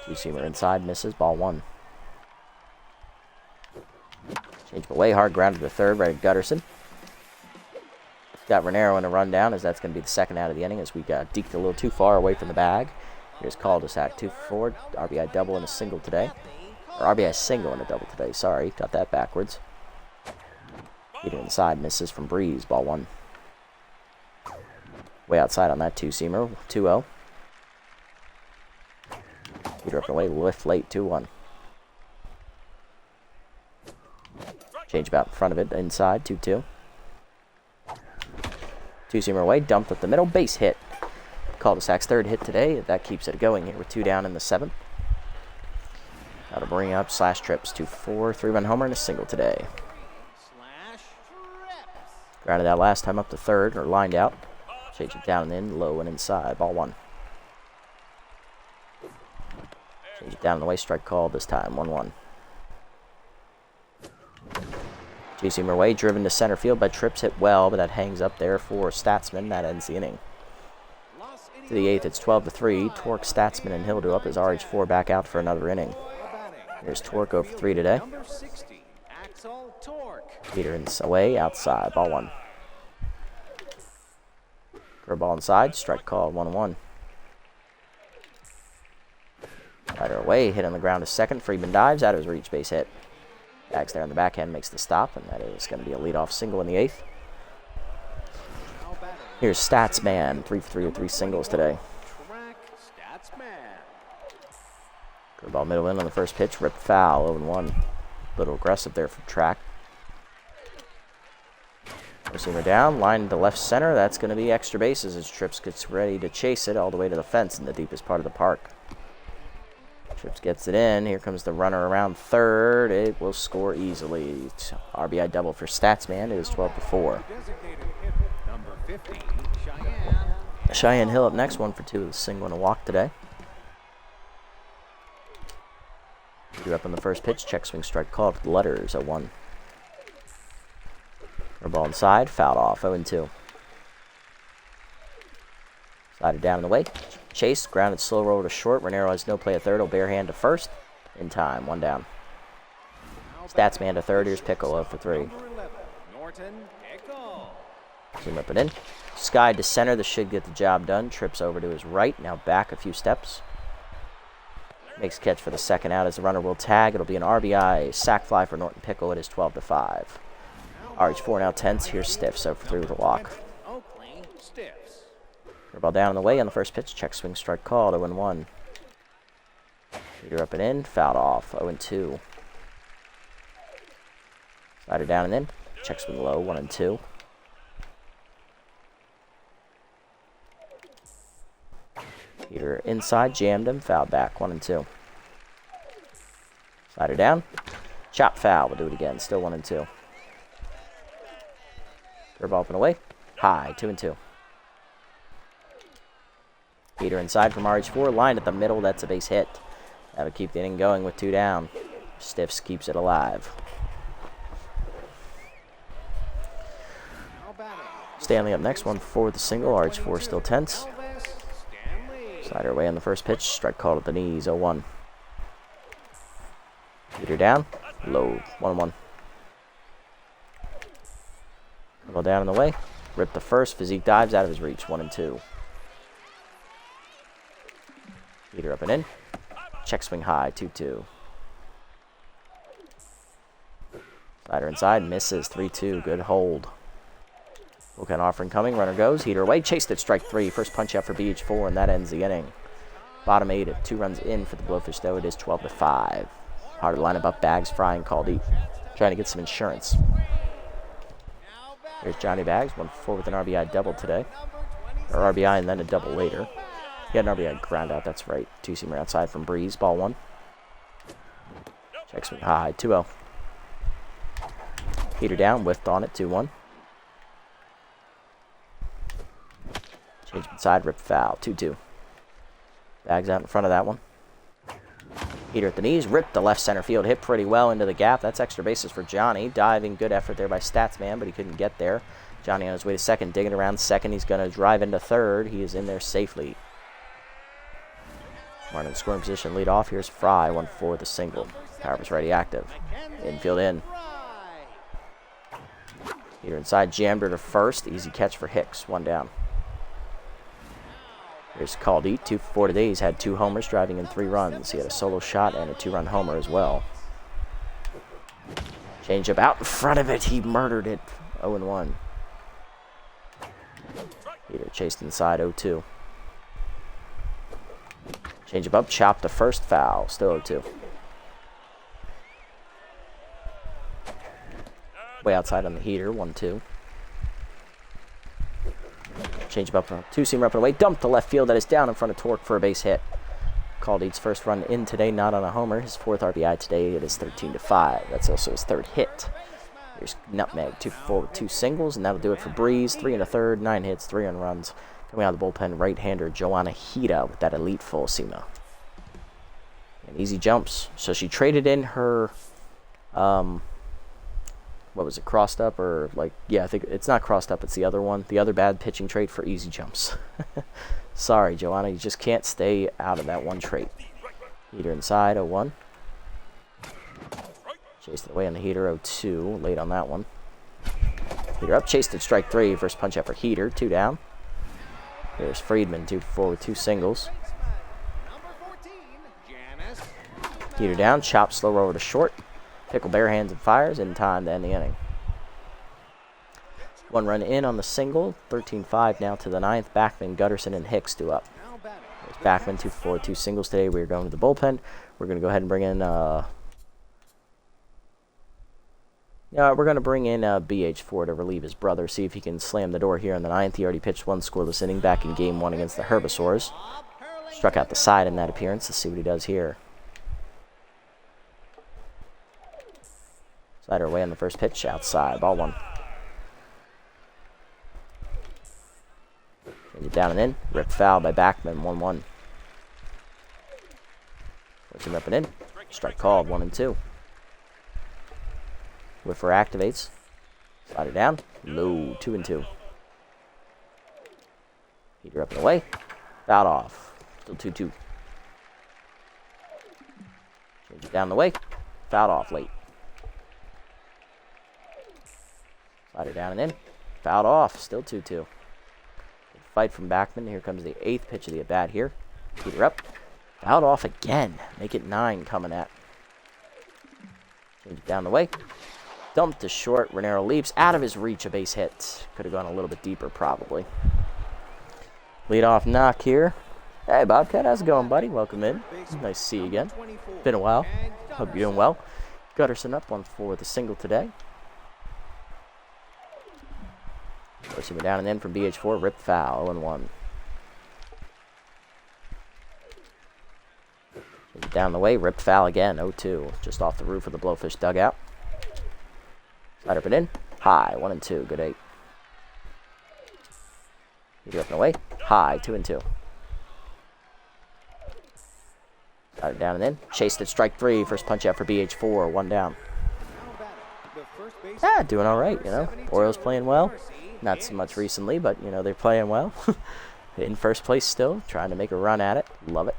Two-seamer inside, misses, ball 1. Change away, hard grounded to third, right at Gutterson. Got Renero in a rundown, as that's going to be the second out of the inning, as we got deked a little too far away from the bag. Here's cul-de-sac, 2 for 4, RBI double and a single today. Or RBI single and a double today, sorry, got that backwards. Heater inside, misses from Breeze, ball 1. Way outside on that two-seamer, 2-0. Heater up and away, lift late, 2-1. Change about in front of it, inside, 2-2. Two-seamer away, dumped up the middle, base hit. Cul-de-sac's third hit today. That keeps it going here with 2 down in the 7th. Now to bring up slash trips, 2 for 4, 3-run homer and a single today. Grounded out last time up to third, or lined out. Change it down and in, low and inside, ball 1. Change it down and away, strike called this time, 1-1. Two-seamer away, driven to center field by Trips, hit well, but that hangs up there for Statsman. That ends the inning. To the 8th, it's 12-3. Torque, Statsman, and Hill do up as RH4 back out for another inning. Here's Torque over 3 today. Heater away, outside, ball 1. Curveball inside, strike call, 1-1. Rider away, hit on the ground to second. Friedman dives, out of his reach, base hit. Bags there on the backhand, makes the stop, and that is going to be a leadoff single in the 8th. Here's Statsman, 3 for 3 with 3 singles today. Good ball middle in on the first pitch, ripped foul, 0-1. A little aggressive there from Track. Receiver down, line to left center. That's going to be extra bases as Trips gets ready to chase it all the way to the fence in the deepest part of the park. Trips gets it in. Here comes the runner around third. It will score easily. It's RBI double for Statsman. It is 12-4. Cheyenne Hill up next, 1 for 2 with a single and a walk today. You're up on the first pitch. Check swing strike called with letters 0-1. Ball inside, fouled off, 0-2. Slided down in the way. Chase, grounded slow roll to short. Renero has no play at third. Will bare hand to first. In time, 1 down. Statsman to third. Here's Pickle, 0 for 3. Zoom up and in. Sky to center. This should get the job done. Trips over to his right. Now back a few steps. Makes a catch for the second out as the runner will tag. It'll be an RBI sac fly for Norton Pickle. It is 12-5. RH4 now tense. Here's Stiffs, 0 for 3 with a walk. Ball down on the way on the first pitch. Check swing strike called, 0-1. Leader up and in. Fouled off, 0-2. Slider down and in. Check swing low, 1-2. Heater inside, jammed him. Fouled back, 1-2. Slider down. Chop foul. We'll do it again. Still 1-2. Curveball up and away. High, 2-2. Heater inside from RH4. Line at the middle. That's a base hit. That'll keep the inning going with 2 down. Stiffs keeps it alive. Stanley up next. 1 for 4 with a single. RH4 still tense. Slider away on the first pitch. Strike called at the knees. 0-1. Heater down. Low. 1-1. Ball down in the way. Rip the first. Physique dives out of his reach. 1-2. Heater up and in. Check swing high. 2-2. Slider inside. Misses. 3-2. Good hold. Bullpen offering coming. Runner goes. Heater away. Chased it. Strike 3. First punch out for BH4, and that ends the inning. Bottom 8 at 2 runs in for the Blowfish, though. It is 12-5. Hard to line up Bags, Fry, and Caldeep. Trying to get some insurance. Here's Johnny Bags, 1 for 4 with an RBI double today. Or RBI and then a double later. He had an RBI ground out, that's right. 2-seamer outside from Breeze, ball 1. Check swing high, 2-0. Heater down, whiffed on it, 2-1. Change inside, rip foul, 2-2. Bags out in front of that one. Heater at the knees, ripped the left center field, hit pretty well into the gap. That's extra bases for Johnny. Diving, good effort there by Statsman, but he couldn't get there. Johnny on his way to second, digging around second. He's going to drive into third. He is in there safely. Martin in scoring position, lead off. Here's Fry, 1 for 4 with a single. Power's ready, active. Infield in. Heater inside, jammed her to first. Easy catch for Hicks, 1 down. Here's Caldeep, 2 for 4 today. He's had 2 homers, driving in 3 runs. He had a solo shot and a 2-run homer as well. Changeup out in front of it. He murdered it. 0-1. Heater chased inside, 0-2. Changeup up, chopped to first, foul. Still 0-2. Way outside on the heater, 1-2. Change him up, 2-seamer up and away. Dumped to left field. That is down in front of Torque for a base hit. Caldeep's first run in today, not on a homer. His 4th RBI today. It is 13-5. That's also his 3rd hit. Here's Nutmeg, 2 for 4 with 2 singles, and that'll do it for Breeze. 3 1/3, 9 hits, 3 earned runs. Coming out of the bullpen, right-hander Joanna Hida with that elite full seamer. And easy jumps. So she traded in her, what was it, crossed up or like, yeah, I think it's not crossed up, it's the other one. The other bad pitching trait for easy jumps. Sorry, Joanna, you just can't stay out of that one trait. Heater inside, 0-1. Chased it away on the heater, 0-2. Late on that one. Heater up, chased it, strike 3. First punch out for Heater, 2 down. There's Friedman, 2 for 4 with 2 singles. Heater down, chop slow over to short. Pickle bare hands and fires in time to end the inning. 1 run in on the single. 13-5 now to the 9th. Backman, Gutterson, and Hicks due up. There's Backman 2 for 2 singles today. We're going to the bullpen. We're going to go ahead and bring in BH4 to relieve his brother, see if he can slam the door here in the 9th. He already pitched 1 scoreless inning back in Game 1 against the Herbivores. Struck out the side in that appearance. Let's see what he does here. Slider away on the first pitch, outside, ball 1. Change it down and in. Ripped foul by Backman, 1-1. Puts him up and in. Strike called, 1-2. Whiffer activates. Slider down. Low, 2-2. Heater up and away. Fouled off. Still 2-2. Change it down the way. Fouled off late. Slider down and in. Fouled off. Still 2-2. Good fight from Backman. Here comes the 8th pitch of the at-bat here. Heater up. Fouled off again. Make it 9 coming at. Change it down the way. Dumped to short. Renero leaps out of his reach. A base hit. Could have gone a little bit deeper, probably. Leadoff knock here. Hey, Bobcat. How's it going, buddy? Welcome in. Nice to see you again. Been a while. Hope you're doing well. Gutterson up 1 for the single today. Forcing it down and in from BH4. Ripped foul. 0-1. Down the way. Ripped foul again. 0-2. Just off the roof of the Blowfish dugout. Slider up and in. High. 1-2. Good 8. Heater up and away. High. 2-2. Slider down and in. Chased at strike 3. First punch out for BH4. 1 down. Doing all right, you know. Orioles playing well. Not so much recently, but, you know, they're playing well. In first place still. Trying to make a run at it. Love it.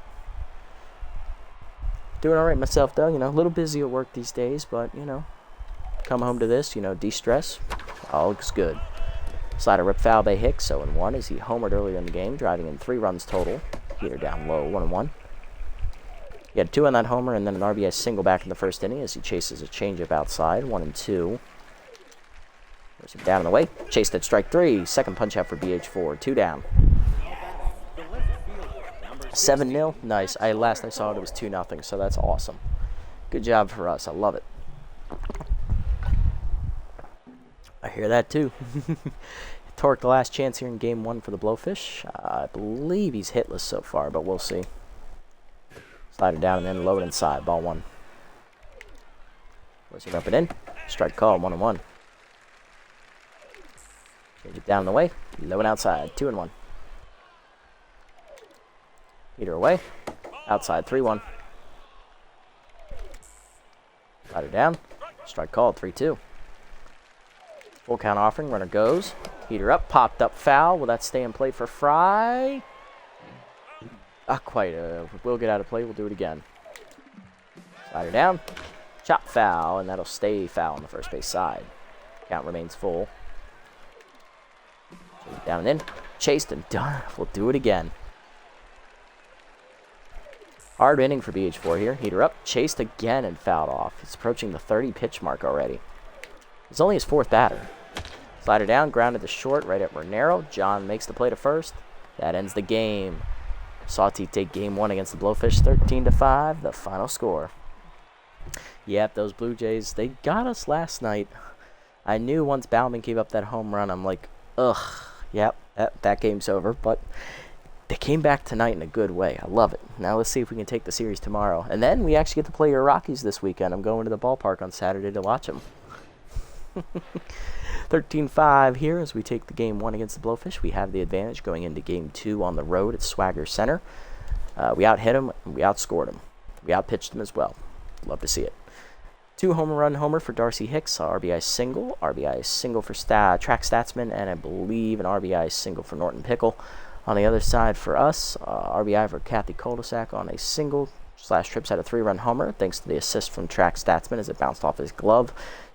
Doing all right myself, though. You know, a little busy at work these days, but, you know, come home to this, you know, de-stress. All looks good. Slider rip foul by Hicks, 0-1 as he homered earlier in the game, driving in 3 runs total. Heater down low, 1-1. He had 2 on that homer and then an RBI single back in the first inning as he chases a changeup outside, 1-2. There's him down and away. Chased at strike 3. Second punch out for BH4, 2 down. 7-0. Nice. Last I saw it was 2-0, so that's awesome. Good job for us. I love it. I hear that too. Torque the last chance here in Game 1 for the Blowfish. I believe he's hitless so far, but we'll see. Slider down and then low inside. Ball 1. Forcing up and in. Strike call. 1-1. Change it down the way. Low and outside. 2-1. Heater away. Outside. 3-1. Slider down. Strike call. 3-2. Full count offering. Runner goes. Heater up. Popped up foul. Will that stay in play for Fry? Not quite. We'll get out of play. We'll do it again. Slider down. Chop foul. And that'll stay foul on the first base side. Count remains full. Down and in. Chased and done. We'll do it again. Hard inning for BH4 here. Heater up. Chased again and fouled off. He's approaching the 30 pitch mark already. It's only his 4th batter. Slider down. Grounded to short right at Renero. John makes the play to first. That ends the game. Sawteeth take Game 1 against the Blowfish 13-5. The final score. Yep, those Blue Jays, they got us last night. I knew once Bauman gave up that home run, I'm like, ugh. Yep, that game's over. But they came back tonight in a good way. I love it. Now let's see if we can take the series tomorrow. And then we actually get to play your Rockies this weekend. I'm going to the ballpark on Saturday to watch them. 13-5 here as we take the Game 1 against the Blowfish. We have the advantage going into Game 2 on the road at Swagger Center. We out-hit them. We outscored them. We out-pitched them as well. Love to see it. 2 home run homer for Darcy Hicks, RBI single for Track Statsman, and I believe an RBI single for Norton Pickle. On the other side for us, RBI for Kathy Koldesak on a single / trips at a 3-run homer, thanks to the assist from Track Statsman as it bounced off his glove.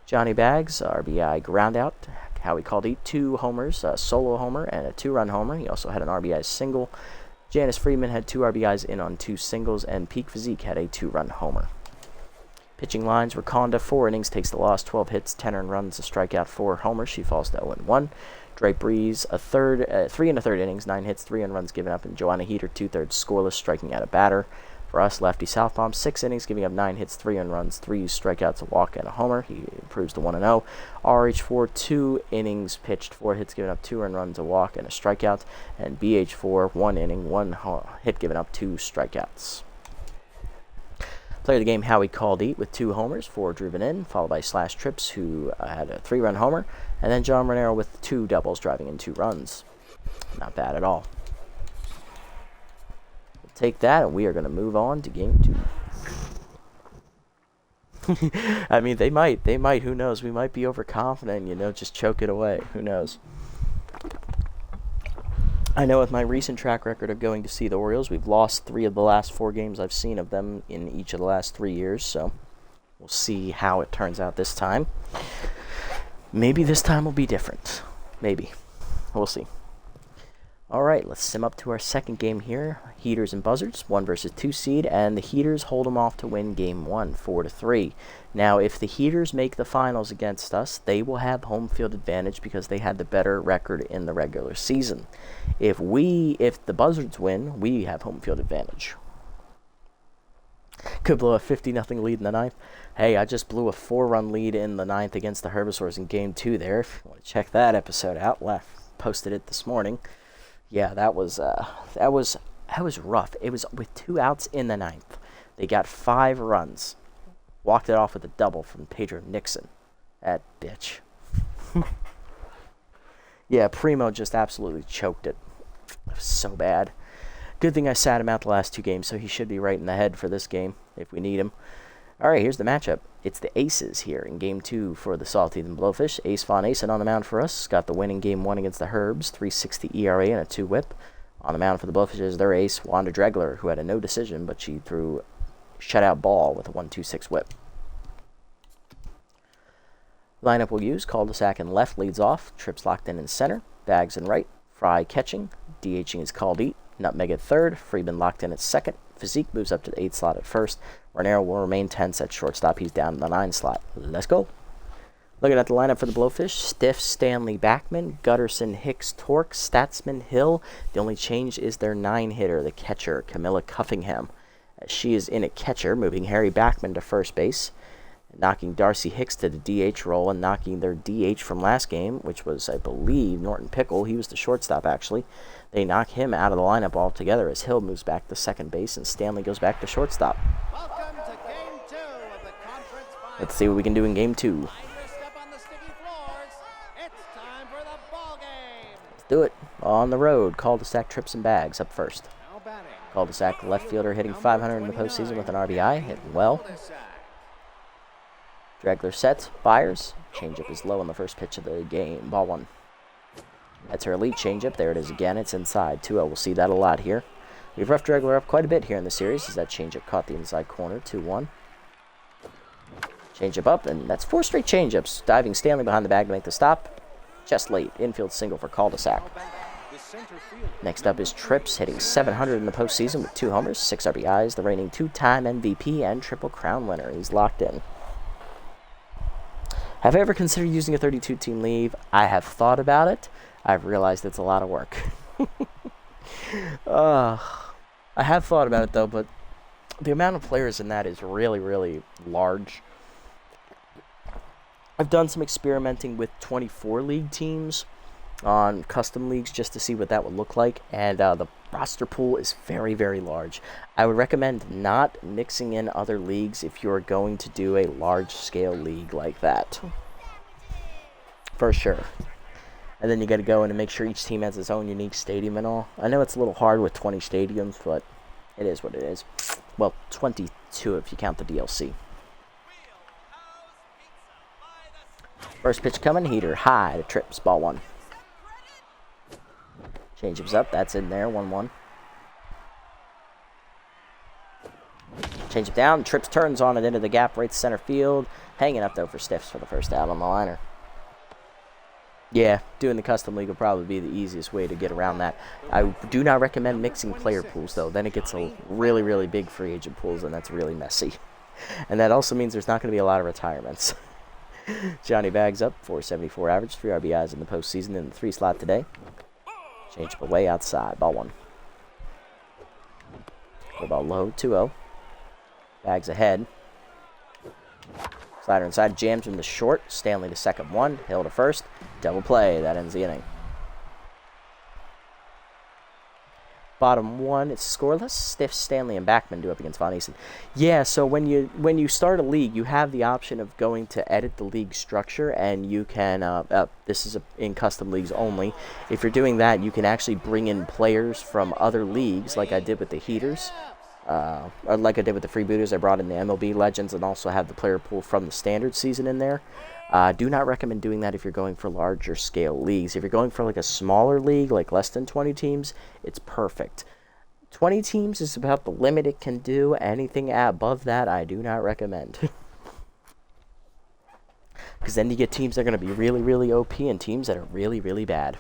Johnny Baggs, RBI ground out, Howie Caldeet, 2 homers, a solo homer and a 2-run homer. He also had an RBI single. Janice Friedman had 2 RBIs in on 2 singles, and Peak Physique had a 2-run homer. Pitching lines, Rakonda, 4 innings, takes the loss, 12 hits, 10 earned runs, a strikeout, 4 homers. She falls to 0-1. Drake Breeze, 3 1/3 innings, 9 hits, 3 earned runs given up, and Joanna Heater, 2/3 scoreless, striking out a batter. For us, lefty Southpaw, 6 innings, giving up 9 hits, 3 earned runs, 3 strikeouts, a walk, and a homer. He improves to 1-0. RH4, 2 innings pitched, 4 hits, giving up 2 earned runs, a walk, and a strikeout. And BH4, 1 inning, 1 hit, giving up 2 strikeouts. Player of the game, Howie Caldeet, with 2 homers, 4 driven in, followed by Slash Trips, who had a 3-run homer, and then John Renero with 2 doubles, driving in 2 runs. Not bad at all. We'll take that, and we are going to move on to game 2. I mean, they might, who knows? We might be overconfident, just choke it away. Who knows? I know with my recent track record of going to see the Orioles, we've lost 3 of the last 4 games I've seen of them in each of the last 3 years, so we'll see how it turns out this time. Maybe this time will be different. Maybe. We'll see. Alright, let's sim up to our second game here. Heaters and Buzzards, 1 versus 2 seed, and the Heaters hold them off to win game 1, 4-3. Now, if the Heaters make the finals against us, they will have home field advantage because they had the better record in the regular season. If the Buzzards win, we have home field advantage. Could blow a 50-0 lead in the 9th. Hey, I just blew a 4-run lead in the 9th against the Herbivores in game 2 there. If you want to check that episode out, posted it this morning. Yeah, that was rough. It was with 2 outs in the 9th. They got 5 runs. Walked it off with a double from Pedro Nixon. That bitch. Yeah, Primo just absolutely choked it. It was so bad. Good thing I sat him out the last 2 games, so he should be right in the head for this game if we need him. Alright, here's the matchup. It's the Aces here in Game 2 for the Sawteeth and Blowfish. Ace Von Acen on the mound for us. Got the win in Game 1 against the Herbs, 3.60 ERA and a 2 whip. On the mound for the Blowfish is their ace, Wanda Dregler, who had a no decision, but she threw shutout ball with a 1.26 whip. Lineup we'll use, Cul-de-sac in left leads off, Trips locked in center, Bags in right, Fry catching, DHing is Caldeet, Nutmeg at third, Freeman locked in at second, Physique moves up to the 8 slot at first, Renero will remain tense at shortstop, he's down in the 9 slot. Let's go! Looking at the lineup for the Blowfish, Stiff, Stanley, Backman, Gutterson, Hicks, Torque, Statsman, Hill. The only change is their 9-hitter, the catcher, Camilla Cuffingham. As she is in at catcher, moving Harry Backman to first base, knocking Darcy Hicks to the DH role, and knocking their DH from last game, which was, I believe, Norton Pickle. He was the shortstop, actually. They knock him out of the lineup altogether as Hill moves back to second base and Stanley goes back to shortstop. Welcome to Game 2 of the Conference Finals. Let's see what we can do in Game 2. Do it. On the road, Cul-de-sac, Trips, and Bags up first. Cul-de-sac left fielder hitting 500 in the postseason with an RBI, hitting well. Dregler sets, fires. Changeup is low on the first pitch of the game. Ball 1. That's her elite changeup. There it is again. It's inside. 2-0. We'll see that a lot here. We've roughed Dregler up quite a bit here in the series as that changeup caught the inside corner. 2-1. Changeup up, and that's 4 straight changeups. Diving Stanley behind the bag to make the stop. Just late. Infield single for Cul-de-sac. Next up is Trips, hitting 700 in the postseason with 2 homers, 6 RBIs, the reigning 2-time MVP and Triple Crown winner. He's locked in. Have I ever considered using a 32-team league? I have thought about it. I've realized it's a lot of work. I have thought about it, though, but the amount of players in that is really, really large. I've done some experimenting with 24 league teams on custom leagues just to see what that would look like, and the roster pool is very, very large. I would recommend not mixing in other leagues if you're going to do a large-scale league like that. For sure. And then you got to go in and make sure each team has its own unique stadium and all. I know it's a little hard with 20 stadiums, but it is what it is. Well, 22 if you count the DLC. First pitch coming, Heater high to Trips, ball 1. Changeup's up, that's in there, 1-1. Changeup down, Trips turns on it into the gap right to center field. Hanging up though for Stiffs for the first out on the liner. Yeah, doing the custom league will probably be the easiest way to get around that. I do not recommend mixing player pools though, then it gets a really, really big free agent pools and that's really messy. And that also means there's not going to be a lot of retirements. Johnny bags up, 474 average, 3 RBIs in the postseason in the 3 slot today. Change up away outside, ball 1. Ball low, 2-0. Bags ahead. Slider inside, jams him to short. Stanley to second 1, Hill to first. Double play, that ends the inning. Bottom 1, it's scoreless. Stiff, Stanley, and Backman do up against Von Eason. Yeah, so when you start a league, you have the option of going to edit the league structure, and you can, this is in custom leagues only. If you're doing that, you can actually bring in players from other leagues, like I did with the Heaters. Or like I did with the Freebooters. I brought in the MLB Legends and also have the player pool from the standard season in there. Do not recommend doing that if you're going for larger scale leagues. If you're going for like a smaller league, like less than 20 teams, it's perfect. 20 teams is about the limit it can do. Anything above that, I do not recommend. Because then you get teams that are going to be really, really OP and teams that are really, really bad.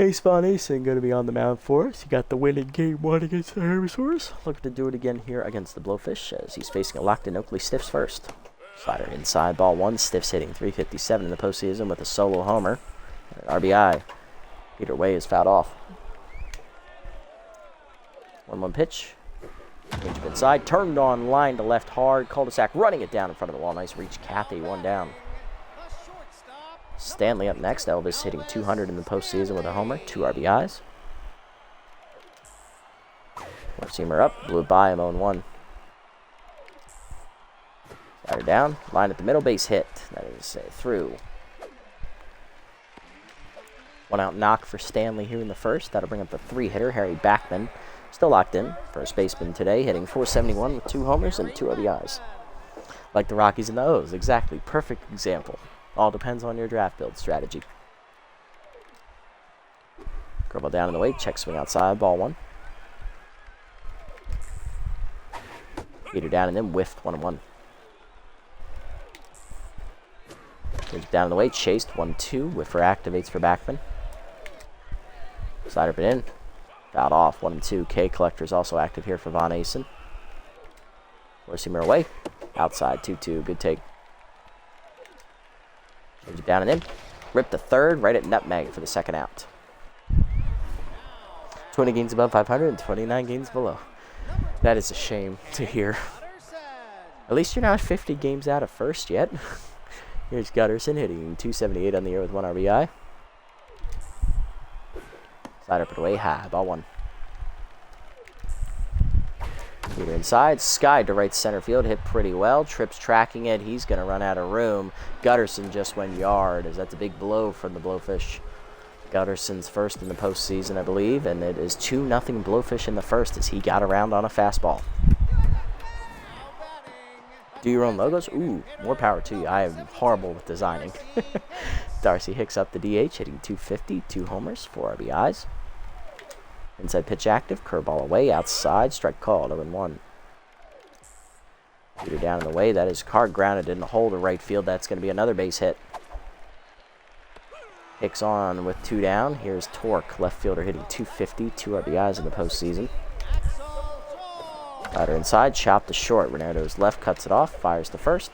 Ace Von Eason going to be on the mound for us. He got the win in Game 1 against the Herbivores. Looking to do it again here against the Blowfish as he's facing a locked-in Oakley. Stiffs first. Slider inside, ball 1. Stiffs hitting .357 in the postseason with a solo homer. And an RBI. Peter Way is fouled off. 1-1 pitch. Change up inside. Turned on line to left hard. Cul-de-sac running it down in front of the wall. Nice reach. Cathy, 1 down. Stanley up next. Elvis hitting .200 in the postseason with a homer. 2 RBIs. Four-seamer up. Blew by him 0-1. Slider down. Line at the middle. Base hit. That is through. 1 out knock for Stanley here in the first. That'll bring up the 3-hitter, Harry Backman. Still locked in. First baseman today, hitting .471 with 2 homers and 2 RBIs. Like the Rockies and the O's. Exactly. Perfect example. All depends on your draft build strategy. Curveball down in the way. Check swing outside. Ball 1. Peter down and then whiffed. 1-1. Down in the way. Chased. 1-2. Whiffer activates for Backman. Slider up and in. Fouled off. 1-2. K Collector is also active here for Von Eason. Four-seamer away. Outside. 2-2. Good take. Change it down and in. Rip the third, right at nutmeg for the second out. 20 games above 500 and 29 games below. That is a shame to hear. At least you're not 50 games out of first yet. Here's Gutterson hitting .278 on the year with 1 RBI. Slider up and away high. Ball 1. Peter inside, skied to right center field, hit pretty well. Tripp's tracking it. He's going to run out of room. Gutterson just went yard, as that's a big blow from the Blowfish. Gutterson's first in the postseason, I believe, and it is 2-0 Blowfish in the first as he got around on a fastball. Do your own logos? Ooh, more power to you. I am horrible with designing. Darcy Hicks up the DH, hitting .250, 2 homers, 4 RBIs. Inside pitch active, curveball away, outside, strike called, 0-1. Peter down in the way, that is hard grounded in the hole to right field. That's going to be another base hit. Hicks on with 2 down. Here's Torque, left fielder hitting .250, 2 RBIs in the postseason. Slider inside, chopped to short. Renardo's left cuts it off, fires to first.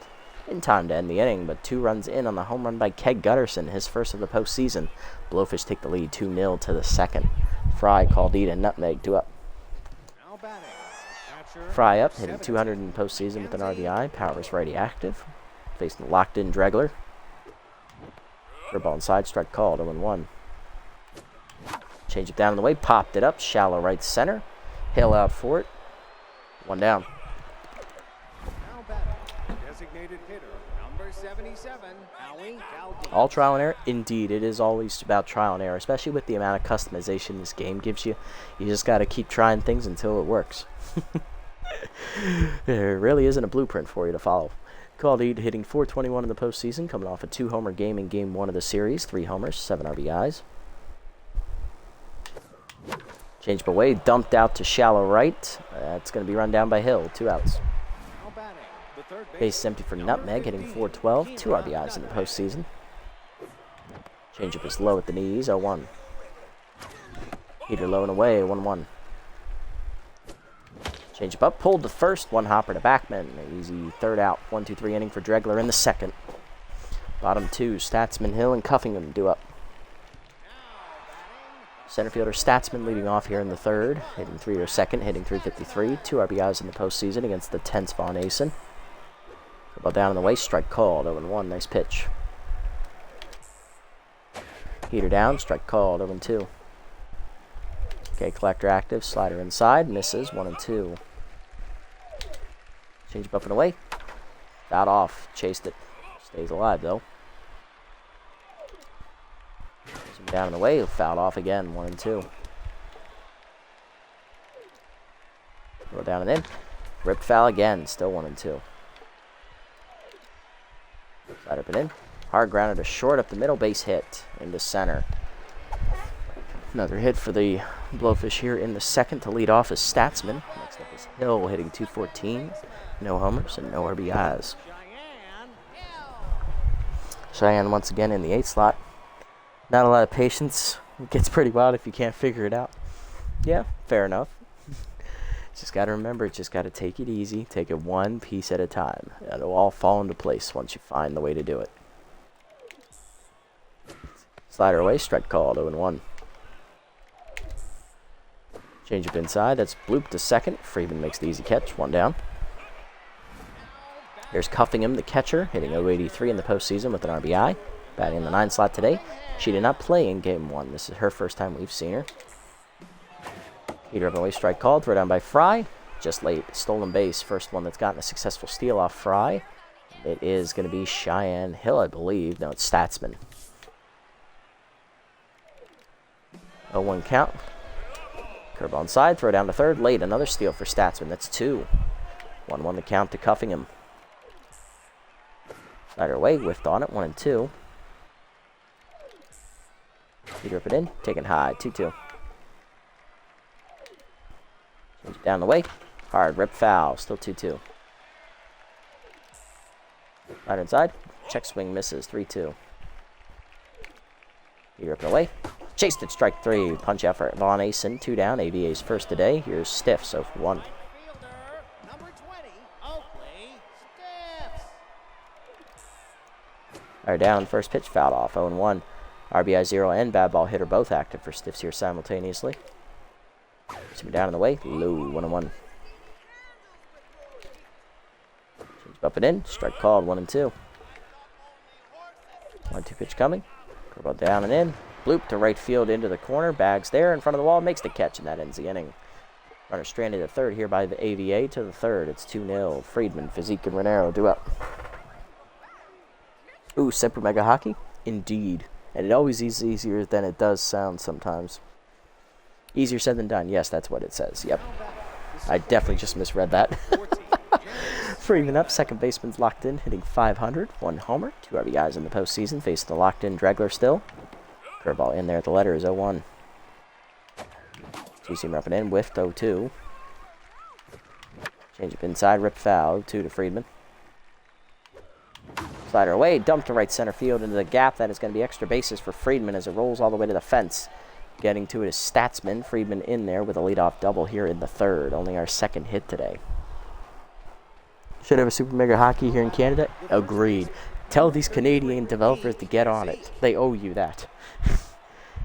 In time to end the inning, but 2 runs in on the home run by Keg Gutterson, his first of the postseason. Blowfish take the lead 2-0 to the second. Fry called Eden nutmeg 2 up. Fry up, hitting .200 in the postseason with an RBI. Powers righty active. Facing the locked-in Dregler. Curveball inside, strike called, 0-1. Change it down in the way, popped it up, shallow right center. Hill out for it. 1 down. Designated hitter, number 77, Howie Caldini. All trial and error? Indeed, it is always about trial and error, especially with the amount of customization this game gives you. You just got to keep trying things until it works. There really isn't a blueprint for you to follow. Caldini hitting .421 in the postseason, coming off a 2-homer game in Game 1 of the series. 3 homers, 7 RBIs. Change up away, dumped out to shallow right. That's going to be run down by Hill. 2 outs. Base empty for Nutmeg, hitting .412. 2 RBIs in the postseason. Change up is low at the knees. 0-1. Peter low and away. 1-1. Change up, pulled to first, one hopper to Backman. Easy third out, 1-2-3 inning for Dregler in the second. Bottom two, Statsman, Hill, and Cuffingham due up. Center fielder Statsman leading off here in the third, hitting 3 or second, hitting .353, 2 RBIs in the postseason against the tense Von Asen. Ball down in the way, strike called, 0-1, nice pitch. Heater down, strike called, 0-2. Okay, collector active, slider inside, misses, 1-2. Change up and away. Got off, chased it. Stays alive though. Down and away, fouled off again, 1-2. Throw down and in. Ripped foul again, still 1-2. Side up and in. Hard grounded to short up the middle, base hit into center. Another hit for the Blowfish here in the second to lead off is Statsman. Next up is Hill hitting .214. No homers and no RBIs. Cheyenne once again in the 8th slot. Not a lot of patience. It gets pretty wild if you can't figure it out. Yeah, fair enough. Just got to remember, just got to take it easy. Take it one piece at a time. It'll all fall into place once you find the way to do it. Slider away, strike called, 0-1. Change up inside, that's bloop to second. Freeman makes the easy catch, 1 down. Here's Cuffingham, the catcher, hitting .083 in the postseason with an RBI. Batting in the 9 slot today. She did not play in Game 1. This is her first time we've seen her. Heater up and away, strike called. Throw down by Fry. Just late. Stolen base. First one that's gotten a successful steal off Fry. It is going to be Cheyenne Hill, I believe. No, it's Statsman. 0-1 count. Curve onside. Throw down to third. Late. Another steal for Statsman. That's 2. 1-1 the count to Cuffingham. Slider away. Whiffed on it. 1-2. Heater up and in. Taken high. 2-2. Change it down the way. Hard. Rip foul. Still 2-2. Slider inside. Check swing misses. 3-2. Heater up and away. Chased it. Strike 3. Punch out for Von Asen. 2 down. AVA's first today. Here's Stiff. So for 1. Alright, down. First pitch fouled off. 0-1. RBI 0 and bad ball hitter both active for Stiffs here simultaneously. Down in the way. Low. 1-1. Change up and in. Strike called. 1-2. 1-2 pitch coming. Curveball down and in. Bloop to right field into the corner. Bags there in front of the wall. Makes the catch, and that ends the inning. Runner stranded at third here by the AVA to the third. It's 2-0. Friedman, Physique, and Renero do up. Ooh, Super Mega Hockey? Indeed. And it always is easier than it does sound sometimes. Easier said than done. Yes, that's what it says. Yep. I definitely just misread that. Freeman up. Second baseman's locked in, hitting .500. 1 homer. 2 RBIs in the postseason. Facing the locked-in Dregler still. Curveball in there. The letter is 0-1. Two-seamer up and in. Whiffed 0-2. Change up inside. Rip foul. 2 to Friedman. Slider away, dumped to right center field into the gap. That is going to be extra bases for Friedman as it rolls all the way to the fence. Getting to it is Statsman. Friedman in there with a leadoff double here in the third. Only our second hit today. Should have a Super Mega Hockey here in Canada? Agreed. Tell these Canadian developers to get on it. They owe you that.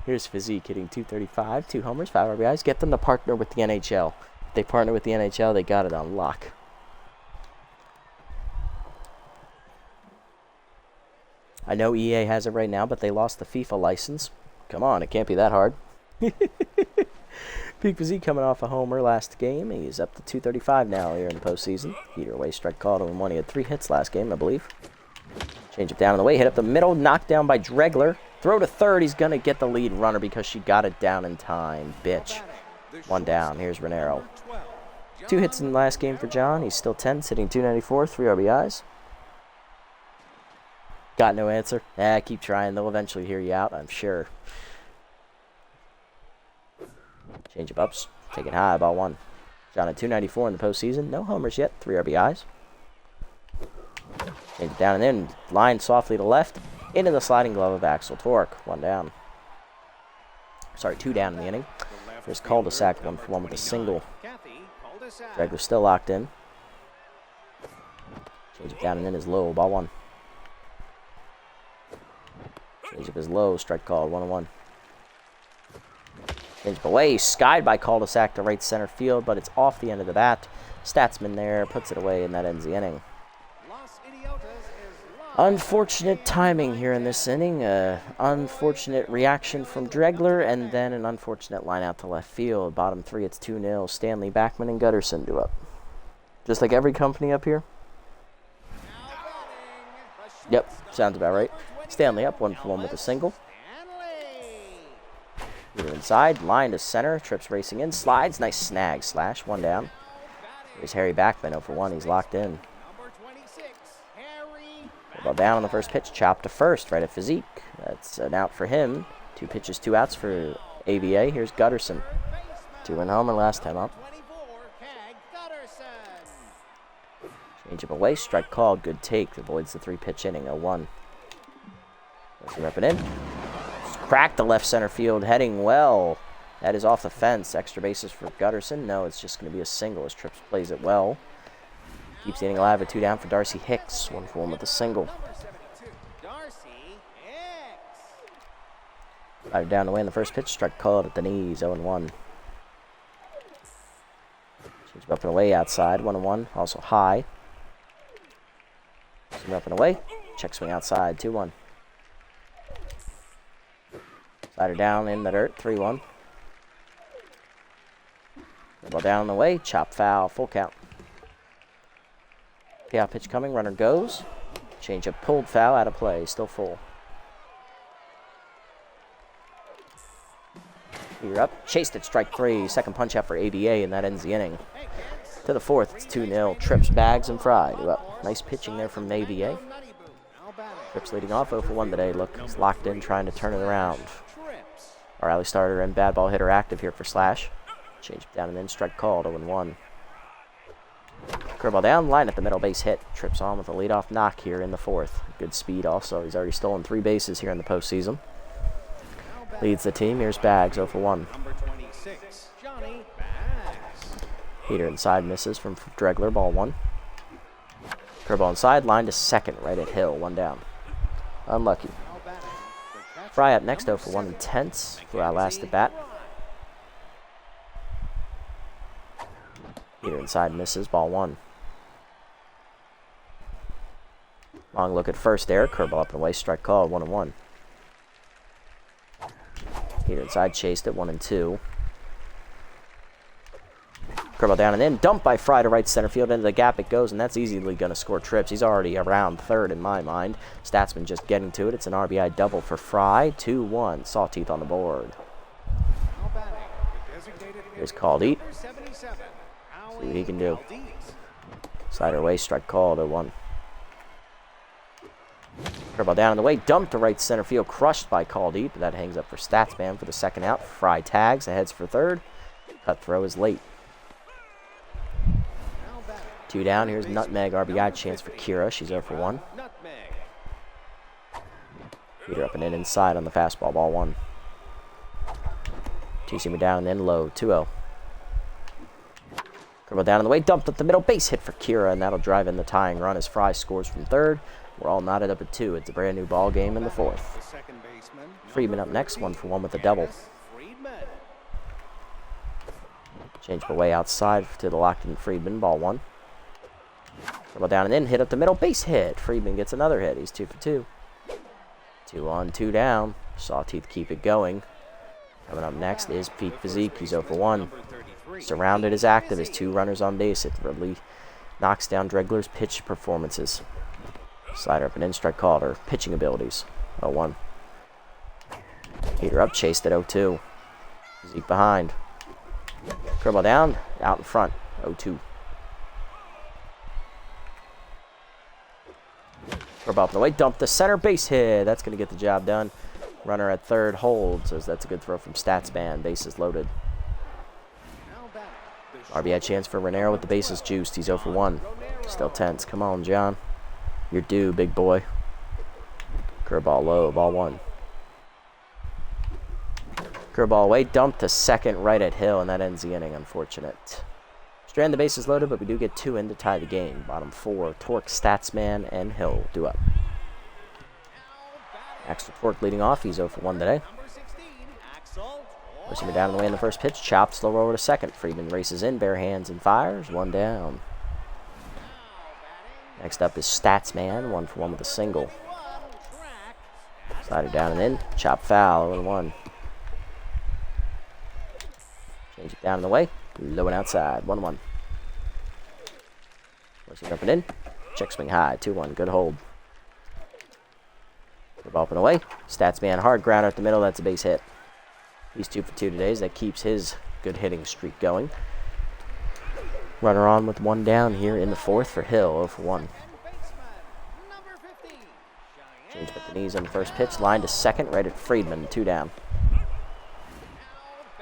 Here's Physique hitting .235, 2 homers, 5 RBIs. Get them to partner with the NHL. If they partner with the NHL, they got it on lock. I know EA has it right now, but they lost the FIFA license. Come on, it can't be that hard. Peak Physique coming off a homer last game. He's up to .235 now here in the postseason. Heater away, strike called 0-1. He had 3 hits last game, I believe. Change it down on the way, hit up the middle, knocked down by Dregler. Throw to third, he's going to get the lead runner because she got it down in time. Bitch. 1 down, here's Renero. 2 hits in the last game for John. He's still 10, sitting .294, 3 RBIs. Got no answer. Keep trying. They'll eventually hear you out, I'm sure. Change of ups. Take it high, ball 1. John at .294 in the postseason. No homers yet. 3 RBIs. Change it down and in. Line softly to left. Into the sliding glove of Axel Torque. 1 down. Sorry, 2 down in the inning. There's cul-de-sac, 1 for 1 with a single. side. Dregler still locked in. Change it down and in is low. Ball 1. Change up is low. Strike called. 1-1. Change up away. Skied by cul-de-sac to right center field, but it's off the end of the bat. Statsman there puts it away, and that ends the inning. Los Idiotas is live. Unfortunate timing here in this inning. Unfortunate reaction from Dregler, and then an unfortunate line out to left field. Bottom 3, it's 2-0. Stanley, Backman, and Gutterson do up. Just like every company up here. Now batting, the Yep, shortstop, sounds about right. number 20. Stanley up 1-for-1 with a single. Stanley. Here inside, line to center, trips racing in, slides, nice snag, slash, 1 down. Here's Harry Backman, 0-for-1, he's locked in. Number 26, Harry. Ball down on the first pitch, chopped to first, right at Physique. That's an out for him. 2 pitches, 2 outs for ABA. Here's Gutterson. 2-run homer last time up. 24, Kag Gutterson. Change up away, strike called, good take. Avoids the 3-pitch inning, 0-1. Repping in. Cracked the left center field, heading well. That is off the fence. Extra bases for Gutterson. No, it's just going to be a single as Trips plays it well. Keeps the inning alive at 2 down for Darcy Hicks. 1-for-1 with a single. Number 72, Darcy Hicks. Five down the way in the first pitch. Strike called at the knees. 0-1. Change up and away outside. 1-1. Also high. Some up and away. Check swing outside. 2-1. Slider down in the dirt. 3-1. Ball down the way. Chop foul. Full count. Payout pitch coming. Runner goes. Change up pulled foul. Out of play. Still full. You're up. Chased at strike 3. Second punch out for ABA, and that ends the inning. To the 4th, it's 2-0. Trips, Bags, and Fry do up. Nice pitching there from ABA. Now batting, Trips leading off 0-for-1 today. Look, he's locked in, trying to turn it around. Trips. Our alley starter and bad ball hitter active here for Slash. Change down and in, strike called, 0-1. Curveball down, line at the middle base hit. Trips on with a leadoff knock here in the 4th. Good speed also. He's already stolen 3 bases here in the postseason. Leads the team. Here's Bags, 0-for-1. Number 26, Johnny Bags. Heater inside misses from Dregler, ball 1. Curveball inside, line to second, right at Hill, 1 down. Unlucky. Now batting, the catcher, Fry up next, number 0-for-1 7, intense for our last at bat. Heater inside misses, ball 1. Long look at first there, curveball up and away, strike called, 1-1. Heater inside, chased it, 1-2. Curveball down and in, dumped by Fry to right center field, into the gap it goes, and that's easily going to score Trips. He's already around third in my mind. Statsman just getting to it. It's an RBI double for Fry, 2-1. Sawteeth on the board. Now batting, the designated Here's Caldeep. number 77, See what he can do. Valdez. Slider away, strike called, 0-1. Curveball down in the way, dumped to right center field, crushed by Caldeep. That hangs up for Statsman for the second out. Fry tags, heads for third. Cut throw is late. Now batting, 2 down, here's Nutmeg RBI chance for Kira. She's 0-for-1. Nutmeg. Heater up and in inside on the fastball, ball 1. 2-seamer down and in low, 2-0. Curveball down in the way, dumped up the middle, base hit for Kira, and that'll drive in the tying run as Fry scores from third. We're all knotted up at 2. It's a brand new ball game in the 4th. The second baseman, Friedman up next, 1-for-1 with a double. Friedman. Change away outside to the locked-in Friedman, ball 1. Curveball down and in, hit up the middle, base hit. Friedman gets another hit. He's 2 for 2. 2 on, 2 down. Sawteeth keep it going. Coming up next is Peak Physique. He's 0-for-1. Number 33, Surrounded is active as 2 runners on base. It really knocks down Dregler's pitch performances. Slider up and in, strike called, or pitching abilities. 0-1. Heater up, chased at 0-2. Zeke behind. Curveball down, out in front. 0-2. Curveball up the way, dump the center base hit. That's going to get the job done. Runner at third holds, as that's a good throw from Statsman. Bases loaded. Now batting, the RBI chance for Renero with the bases juiced. He's 0-for-1. Still tense. Come on, John. You're due, big boy. Curveball low, ball 1. Curveball away, dumped to second right at Hill, and that ends the inning. Unfortunate. Strand the bases loaded, but we do get 2 in to tie the game. Bottom 4, Torque, Statsman, and Hill due up. Extra Torque leading off. He's 0 for 1 today. Pushing it down in the way in the first pitch. Chopped, slow roll to second. Friedman races in, bare hands and fires. 1 down. Next up is Statsman, 1 for 1 with a single. Slider down and in. Chop foul, 0-1. Change it down in the way. Low and outside, 1-1. Pushing up and in. Check swing high, 2-1. Good hold. Ball up and away. Statsman hard grounder at the middle. That's a base hit. He's 2 for 2 today. That keeps his good hitting streak going. Runner on with 1 down here in the 4th for Hill, 0 for 1. Change up the knees on the first pitch. Line to second, right at Friedman, 2 down.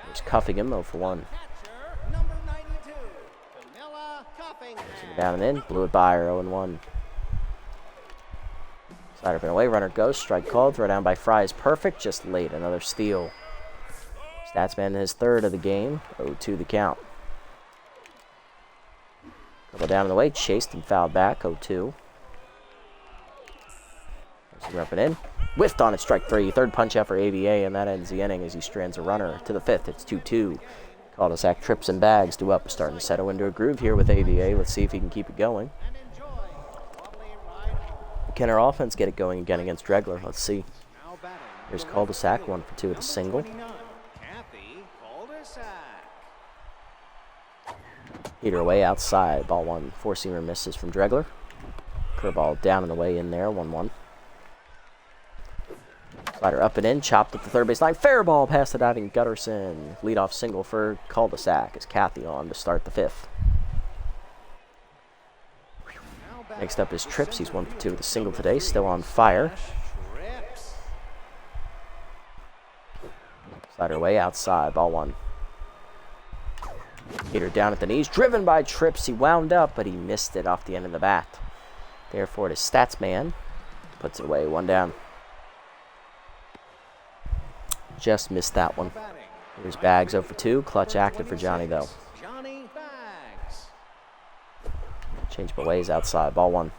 Here's cuffing him, 0 for 1. Down and in. Blew it by her, 0-1. Slider up and away. Runner goes. Strike called. Throw down by Fry is perfect. Just late. Another steal. Statsman his 3rd of the game. 0-2 the count. Couple down in the way. Chased and fouled back. 0-2. Up and in. Whiffed on it. Strike 3. 3rd punch out for AVA, and that ends the inning as he strands a runner to the 5th. It's 2-2. Cul-de-sac trips and bags due up. Starting to settle into a groove here with AVA. Let's see if he can keep it going. Can our offense get it going again against Dregler? Let's see. Here's Cul-de-sac, 1 for 2 with a single. Heater away outside. Ball 1. 4-seamer misses from Dregler. Curveball down and away in there. 1-1. Slider up and in. Chopped at the 3rd base line. Fair ball past the diving Gutterson. Leadoff single for Cul-de-sac as Kathy on to start the 5th. Next up is Trips. He's 1 for 2 with a single today. Still on fire. Slider away outside. Ball 1. Heater down at the knees. Driven by Trips. He wound up, but he missed it off the end of the bat. Therefore, it is Statsman. Puts it away. 1 down. Just missed that one. Here's Bags 0 for 2. Clutch active for Johnny, though. Change up ways outside. Ball 1.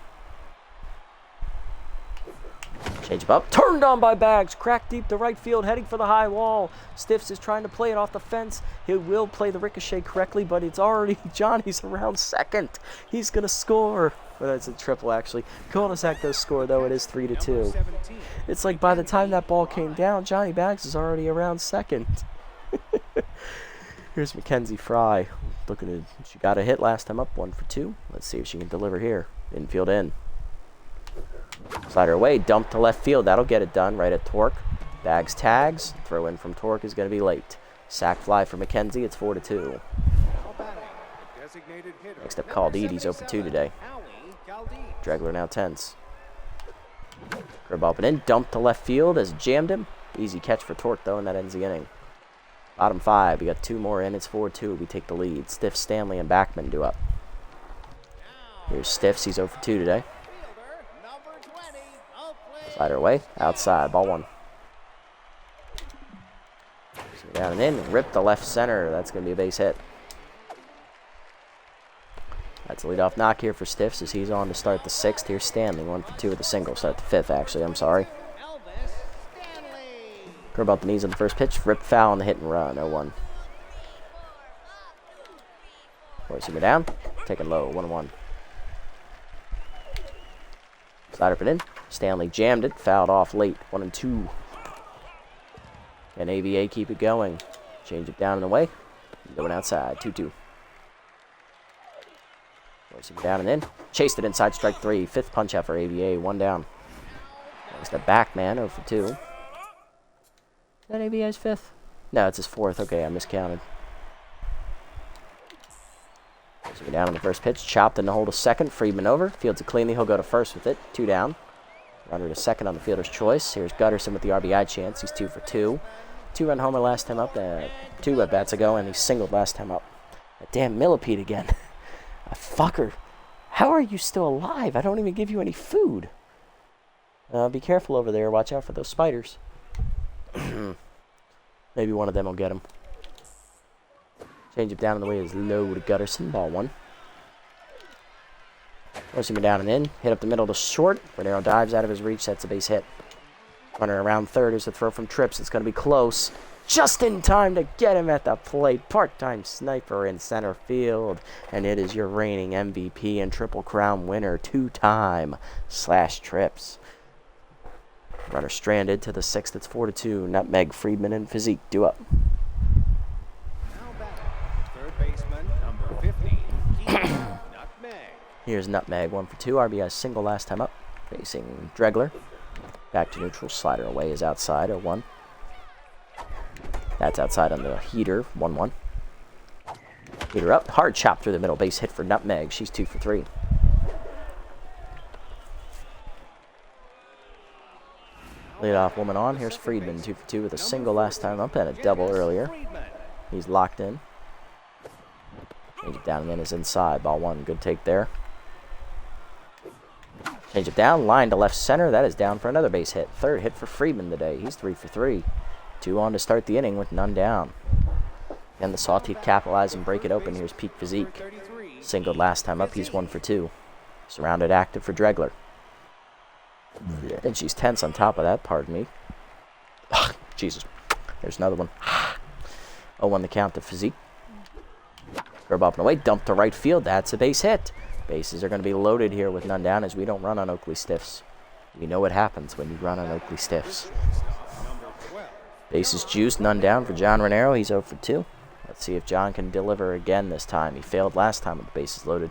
Change up. Turned on by Bags. Cracked deep to right field. Heading for the high wall. Stiffs is trying to play it off the fence. He will play the ricochet correctly, but it's already Johnny's around second. He's going to score. Well, it's a triple, actually. Cul-de-sac does score, though. It is 3-2. It's like by the time that ball came down, Johnny Bags is already around second. Here's Mackenzie Fry. Looking at, she got a hit last time up, 1 for 2. Let's see if she can deliver here. Infield in. Slider away, dump to left field. That'll get it done right at Torque. Bags tags. Throw in from Torque is going to be late. Sack fly for Mackenzie. It's 4-2. Next up, Caldede. He's 0 for 2 today. Dregler now tense. Curveball up and in. Dump to left field as jammed him. Easy catch for Torque, though, and that ends the inning. Bottom 5. We got 2 more in. It's 4-2. We take the lead. Stiff, Stanley, and Backman do up. Here's Stiffs. He's 0 for 2 today. Slider away. Outside. Ball 1. Down and in. Rip the left center. That's going to be a base hit. That's a leadoff knock here for Stiffs as he's on to start the 6th. Here's Stanley. 1 for 2 with a single. Start the 5th, actually. I'm sorry. Curve out the knees on the first pitch. Rip foul on the hit and run. 0-1. Forcing it down. Taking low. 1-1. Slider up and in. Stanley jammed it. Fouled off late. 1-2. Can AVA keep it going? Change it down and away. Going outside. 2-2. Forcing it down and in. Chased it inside. Strike 3. 5th punch out for AVA. 1 down. Next up, Backman. 0 for 2. Is that AVA's 5th? No, it's his 4th. Okay, I miscounted. Forcing it down on the first pitch. Chopped in the hold to second. Friedman over. Fields it cleanly. He'll go to first with it. 2 down. Runner to second on the fielder's choice. Here's Gutterson with the RBI chance. He's 2 for 2. 2-run homer last time up. 2 at-bats ago, and he singled last time up. That damn millipede again. Fucker. How are you still alive? I don't even give you any food. Be careful over there. Watch out for those spiders. Maybe one of them will get him. Change it down in the way is low to Gutterson. Ball 1. Forcing him down and in. Hit up the middle to short. Renero dives out of his reach. That's a base hit. Runner around third is the throw from Trips. It's going to be close. Just in time to get him at the plate. Part-time sniper in center field. And it is your reigning MVP and Triple Crown winner. 2-time /Trips. Runner stranded to the 6th. It's 4-2. Nutmeg, Friedman, and Physique due up. Now back, third baseman, number 15, Nutmeg. Here's Nutmeg, 1 for 2. RBI single last time up. Facing Dregler. Back to neutral. Slider away is outside. 0-1. That's outside on the heater. 1-1. Heater up. Hard chop through the middle. Base hit for Nutmeg. She's 2 for 3. Leadoff woman on. Here's Friedman. 2 for 2 with a single last time up and a double earlier. He's locked in. Change it down and then is inside. Ball 1. Good take there. Change it down. Line to left center. That is down for another base hit. Third hit for Friedman today. He's 3 for 3. 2 on to start the inning with none down. And the Sawteeth capitalize and break it open. Here's Peak Physique. Singled last time up. He's 1 for 2. Surrounded active for Dregler. And she's tense on top of that. Pardon me. Ugh, Jesus. There's another one. 0-1 the count to Physique. Curve up and away. Dump to right field. That's a base hit. Bases are going to be loaded here with none down as we don't run on Oakley Stiffs. We know what happens when you run on Oakley Stiffs. Bases juiced. None down for John Renero. He's 0 for 2. Let's see if John can deliver again this time. He failed last time with the bases loaded.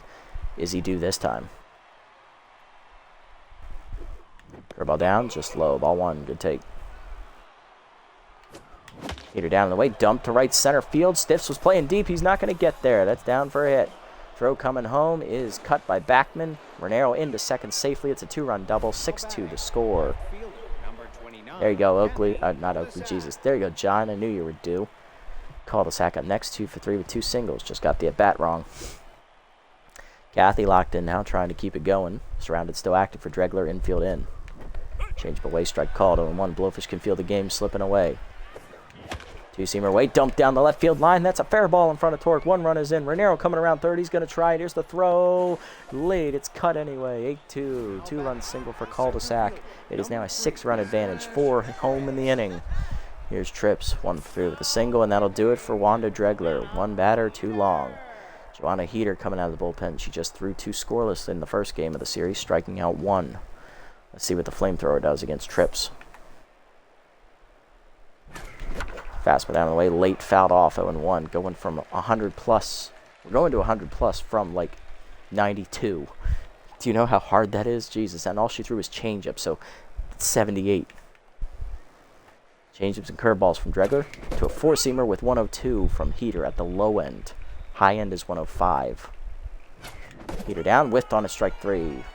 Is he due this time? Curveball down. Just low. Ball 1. Good take. Heater down in the way. Dump to right center field. Stiffs was playing deep. He's not going to get there. That's down for a hit. Throw coming home is cut by Backman. Renero into second safely. It's a 2-run double. 6-2 to score. There you go, Oakley. Not Oakley, Jesus. There you go, John. I knew you were due. Called a sack up next. 2 for 3 with 2 singles. Just got the at-bat wrong. Kathy locked in now, trying to keep it going. Surrounded, still active for Dregler. Infield in. Change of away, strike called. 0-1. Blowfish can feel the game slipping away. Two-seamer away, dumped down the left field line. That's a fair ball in front of Torque. 1 run is in. Renero coming around third. He's going to try it. Here's the throw. Late. It's cut anyway. 8-2. 2-run single for cul-de-sac. It is now a 6-run advantage. 4 home in the inning. Here's Trips. 1 for 3 with a single, and that'll do it for Wanda Dregler. 1 batter, 2 long. Joanna Heater coming out of the bullpen. She just threw 2 scoreless in the first game of the series, striking out 1. Let's see what the flamethrower does against Trips. Fastball down the way, late fouled off, 0-1. Going from 100 plus. We're going to 100 plus from like 92. Do you know how hard that is? Jesus. And all she threw was changeup, so it's 78. Changeups and curveballs from Dregler to a 4-seamer with 102 from Heater at the low end. High end is 105. Heater down, whiffed on a strike 3.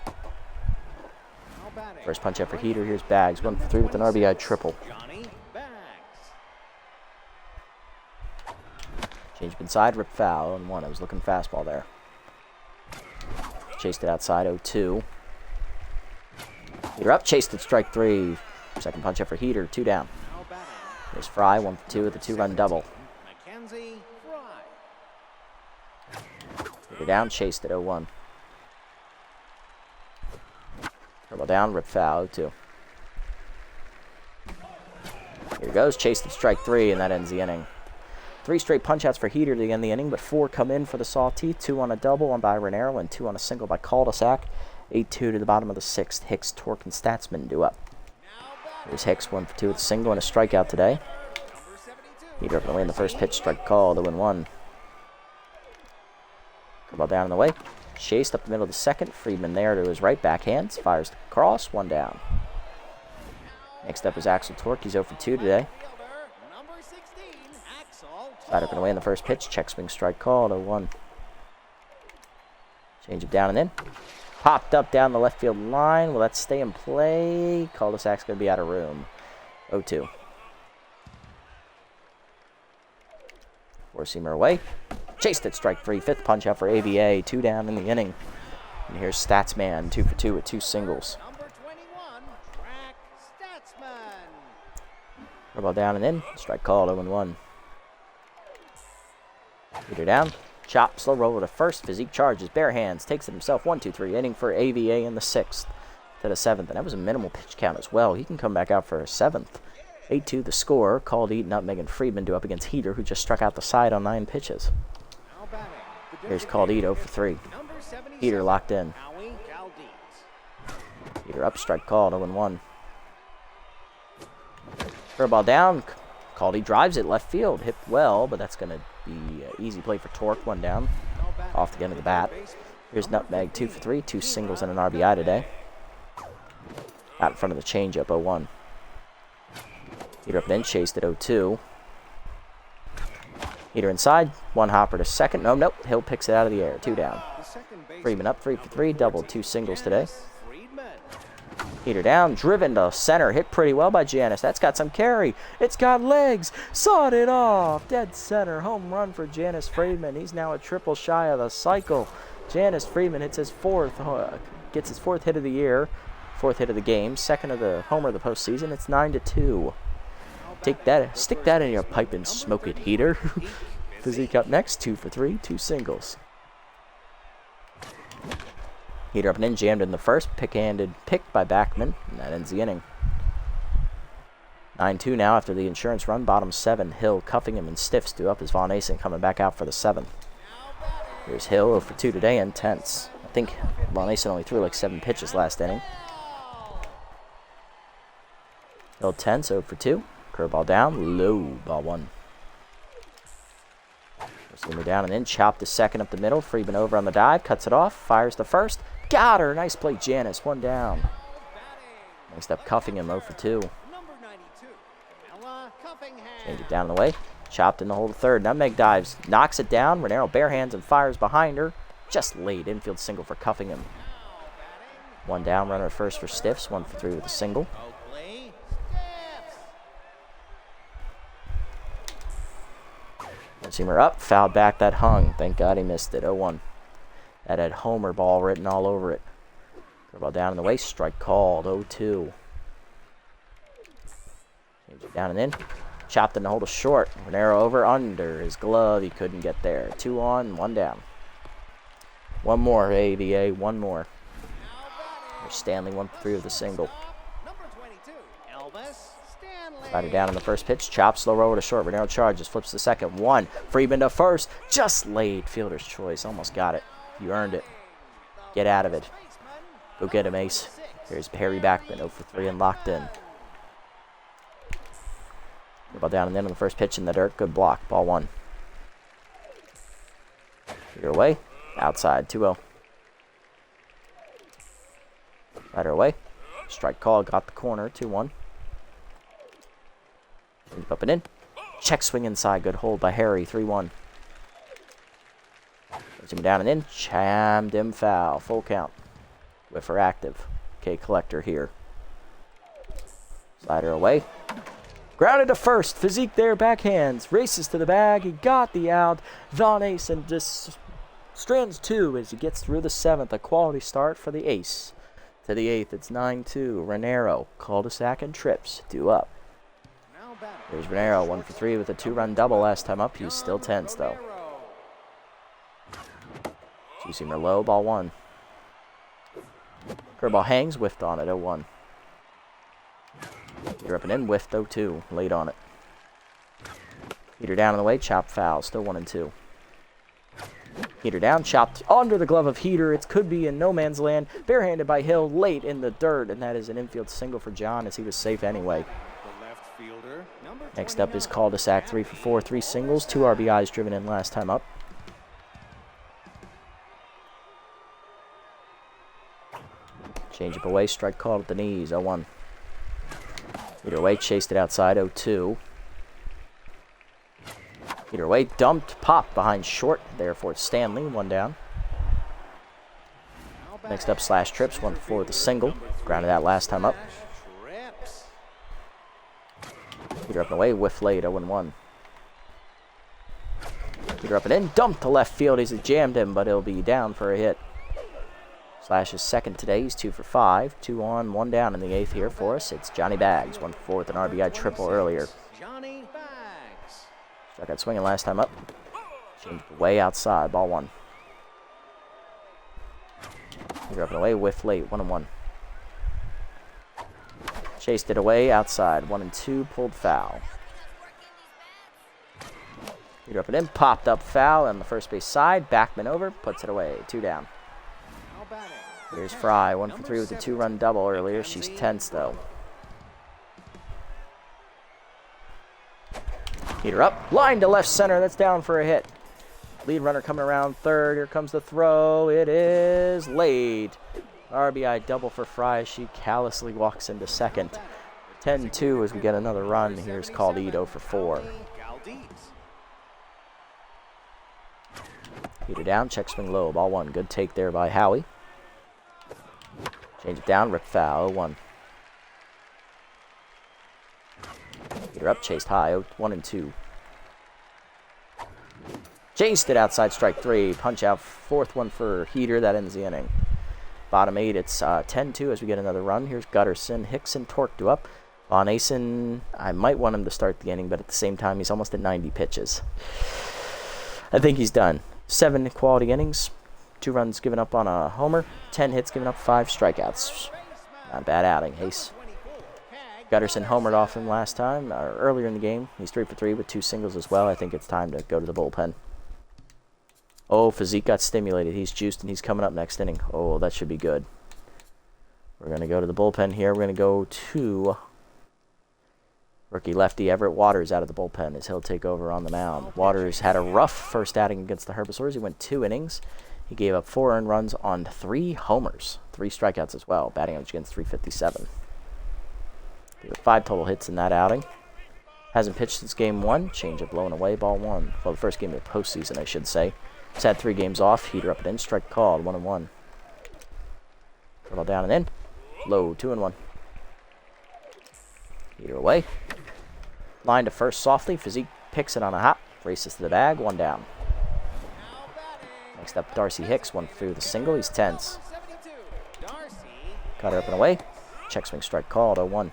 First punch out for Heater. Here's Bags. 1 for 3 with an RBI triple. Change up inside, rip foul, 0-1. I was looking fastball there. Chased it outside, 0-2. Heater up, chased it, strike 3. Second punch up for Heater, 2 down. There's Fry, 1 for 2 with a 2-run double. Heater down, chased it, 0-1. Curveball down, rip foul, 0-2. Here goes, chased it, strike 3, and that ends the inning. 3 straight punch-outs for Heater to end the inning, but 4 come in for the Sawteeth. 2 on a double, 1 by Renero, and 2 on a single by cul-de-sac. 8-2 to the bottom of the 6th. Hicks, Torque, and Statsman due up. Here's Hicks, 1 for 2 with a single and a strikeout today. Heater up and away in the first pitch, strike called, 0-1. Ball down in the way. Chased up the middle of the second. Friedman there to his right, backhands. Fires to cross, 1 down. Next up is Axel Torque. He's 0 for 2 today. Side up and away in the first pitch. Check swing strike called, 0-1. Change it down and in. Popped up down the left field line. Will that stay in play? Cul-de-sac's going to be out of room. 0-2. 4-seamer away. Chased it, strike 3. 5th punch out for AVA. 2 down in the inning. And here's Statsman, 2 for 2 with 2 singles. Ball down and in. Strike called, 0-1. Heater down. Chop, slow roll to first. Physique charges, bare hands, takes it himself. 1-2-3, inning for AVA in the 6th to the 7th. And that was a minimal pitch count as well. He can come back out for a 7th. 8-2 the score. Called Eat, Nutmeg, and Friedman do up against Heater, who just struck out the side on 9 pitches. Here's Called Eat 0 for 3. Heater locked in. Heater up, strike called, 0-1. Curveball down. Called Eat drives it left field. Hit well, but that's going to be an easy play for Torque. 1 down. Off the end of the bat. Here's Nutmeg 2 for 3. 2 singles and an RBI today. Out in front of the changeup, 0-1. Heater up and in, chased at 0-2. Heater inside, 1 hopper to second. Nope. Hill picks it out of the air. 2 down. Friedman up 3 for 3. Doubled 2 singles today. Heater down, driven to center. Hit pretty well by Janis. That's got some carry. It's got legs. Sawed it off. Dead center. Home run for Janis Friedman. He's now a triple shy of the cycle. Janis Friedman hits his 4th, gets his 4th hit of the year, 4th hit of the game, 2nd of the homer of the postseason. It's 9-2. Take that, stick that in your pipe and smoke it, Heater. Physique up next, 2 for 3, 2 singles. Heater up and in, jammed in the first, pick-handed pick by Backman, and that ends the inning. 9-2 now after the insurance run, bottom 7. Hill cuffing him and stiffs due up as Von Asen coming back out for the 7th. Here's Hill 0 for 2 today and tense. I think Von Asen only threw like 7 pitches last inning. Hill tense, 0 for 2. Curveball down, low, ball 1. Swimmer down and in, chopped to second up the middle. Friedman over on the dive, cuts it off, fires the first. Got her, nice play, Janis, 1 down. Next up, cuffing him 0 for 2. Change it down the way, chopped in the hole to third. Nutmeg dives, knocks it down. Renero bare hands and fires behind her. Just late, infield single for cuffing him. 1 down, runner at first for Stiffs, 1 for 3 with a single. Seamer up, fouled back, that hung. Thank God he missed it. 0-1. That had homer ball written all over it. Curveball down in the way, strike called. 0-2. Change it down and in. Chopped in the hole to short. Renero over under his glove. He couldn't get there. 2 on, 1 down. 1 more, AVA. 1 more. There's Stanley 1 for 3 with a single. Batted down on the first pitch, chop, slow roll to short. Renero charges, flips the second. 1. Friedman to first. Just late. Fielder's choice. Almost got it. You earned it. Get out of it. Go get him, Ace. Here's Harry Backman, 0 for 3 and locked in. Ball down and in on the first pitch in the dirt. Good block. Ball 1. Heater away. Outside. 2-0. Rider away. Strike call. Got the corner. 2-1. Up and in. Check swing inside. Good hold by Harry. 3-1. Him down and in. Chammed him foul. Full count. Whiffer active. K Collector here. Slider away. Grounded to first. Physique there. Backhands. Races to the bag. He got the out. Von Asen just strands 2 as he gets through the 7th. A quality start for the Ace. To the 8th. It's 9-2. Renero. Cul-de-sac and trips. 2 up. There's Renero, 1 for 3 with a 2-run double last time up. He's still tense, though. Two-seamer low, ball 1. Curveball hangs, whiffed on it, 0-1. Heater up and in, whiffed, 0-2. Late on it. Heater down on the way, chopped foul, still 1-2. Heater down, chopped under the glove of Heater. It could be in no man's land. Barehanded by Hill, late in the dirt, and that is an infield single for John as he was safe anyway. Next up is cul-de-sac, 3 for 4, 3 singles, 2 RBIs driven in last time up. Change up away, strike called at the knees, 0-1. Heater away, chased it outside, 0-2. Heater away, dumped, popped behind short, therefore it's Stanley, 1 down. Next up, slash trips, 1 for 4 with a single. Grounded out last time up. Heater up and away, whiff late, 0-1. Heater up and in, dumped to left field. He's jammed him, but he'll be down for a hit. Slash is second today. He's 2 for 5. 2 on, 1 down in the 8th here for us. It's Johnny Bags, 1 for 4 with an RBI triple earlier. Struck out swinging last time up. Changed away outside, ball 1. Heater up and away, whiff late, 1-1. Chased it away outside, 1-2, pulled foul. Heater up and in, popped up foul on the first base side. Backman over, puts it away, 2 down. Here's Fry, 1 for 3 with a 2-run double earlier. She's tense though. Heater up, line to left center, that's down for a hit. Lead runner coming around third, here comes the throw, it is late. RBI double for Fry as she callously walks into second. 10-2 as we get another run. Here's Caldito for 4. Heater down, check swing low, ball 1. Good take there by Howie. Change it down, rip foul, 1. Heater up, chased high, 1-2. Chased it outside, strike 3. Punch out, 4th one for Heater, that ends the inning. Bottom 8, it's 10-2 as we get another run. Here's Gutterson, Hickson, Torque to up. On Asen, I might want him to start the inning, but at the same time, he's almost at 90 pitches. I think he's done. 7 quality innings, 2 runs given up on a homer, 10 hits given up, 5 strikeouts. Not a bad outing, Hayes. Gutterson homered off him last time, or earlier in the game. He's 3 for 3 with 2 singles as well. I think it's time to go to the bullpen. Oh, Physique got stimulated. He's juiced and he's coming up next inning. Oh, that should be good. We're going to go to the bullpen here. We're going to go to rookie lefty Everett Waters out of the bullpen as he'll take over on the mound. Waters had a rough first outing against the Herbivores. He went 2 innings. He gave up 4 earned runs on 3 homers, 3 strikeouts as well, batting average against 357. 5 total hits in that outing. Hasn't pitched since game 1. Changeup blown away, ball 1. Well, the first game of the postseason, I should say. He's had 3 games off. Heater up and in, strike called, 1-1. Curl down and in. Low, 2-1. Heater away. Line to first softly. Physique picks it on a hop. Races to the bag, 1 down. Next up, Darcy Hicks, 1 for 3 with a single. He's tense. Cutter up and away. Check swing strike called, 0-1.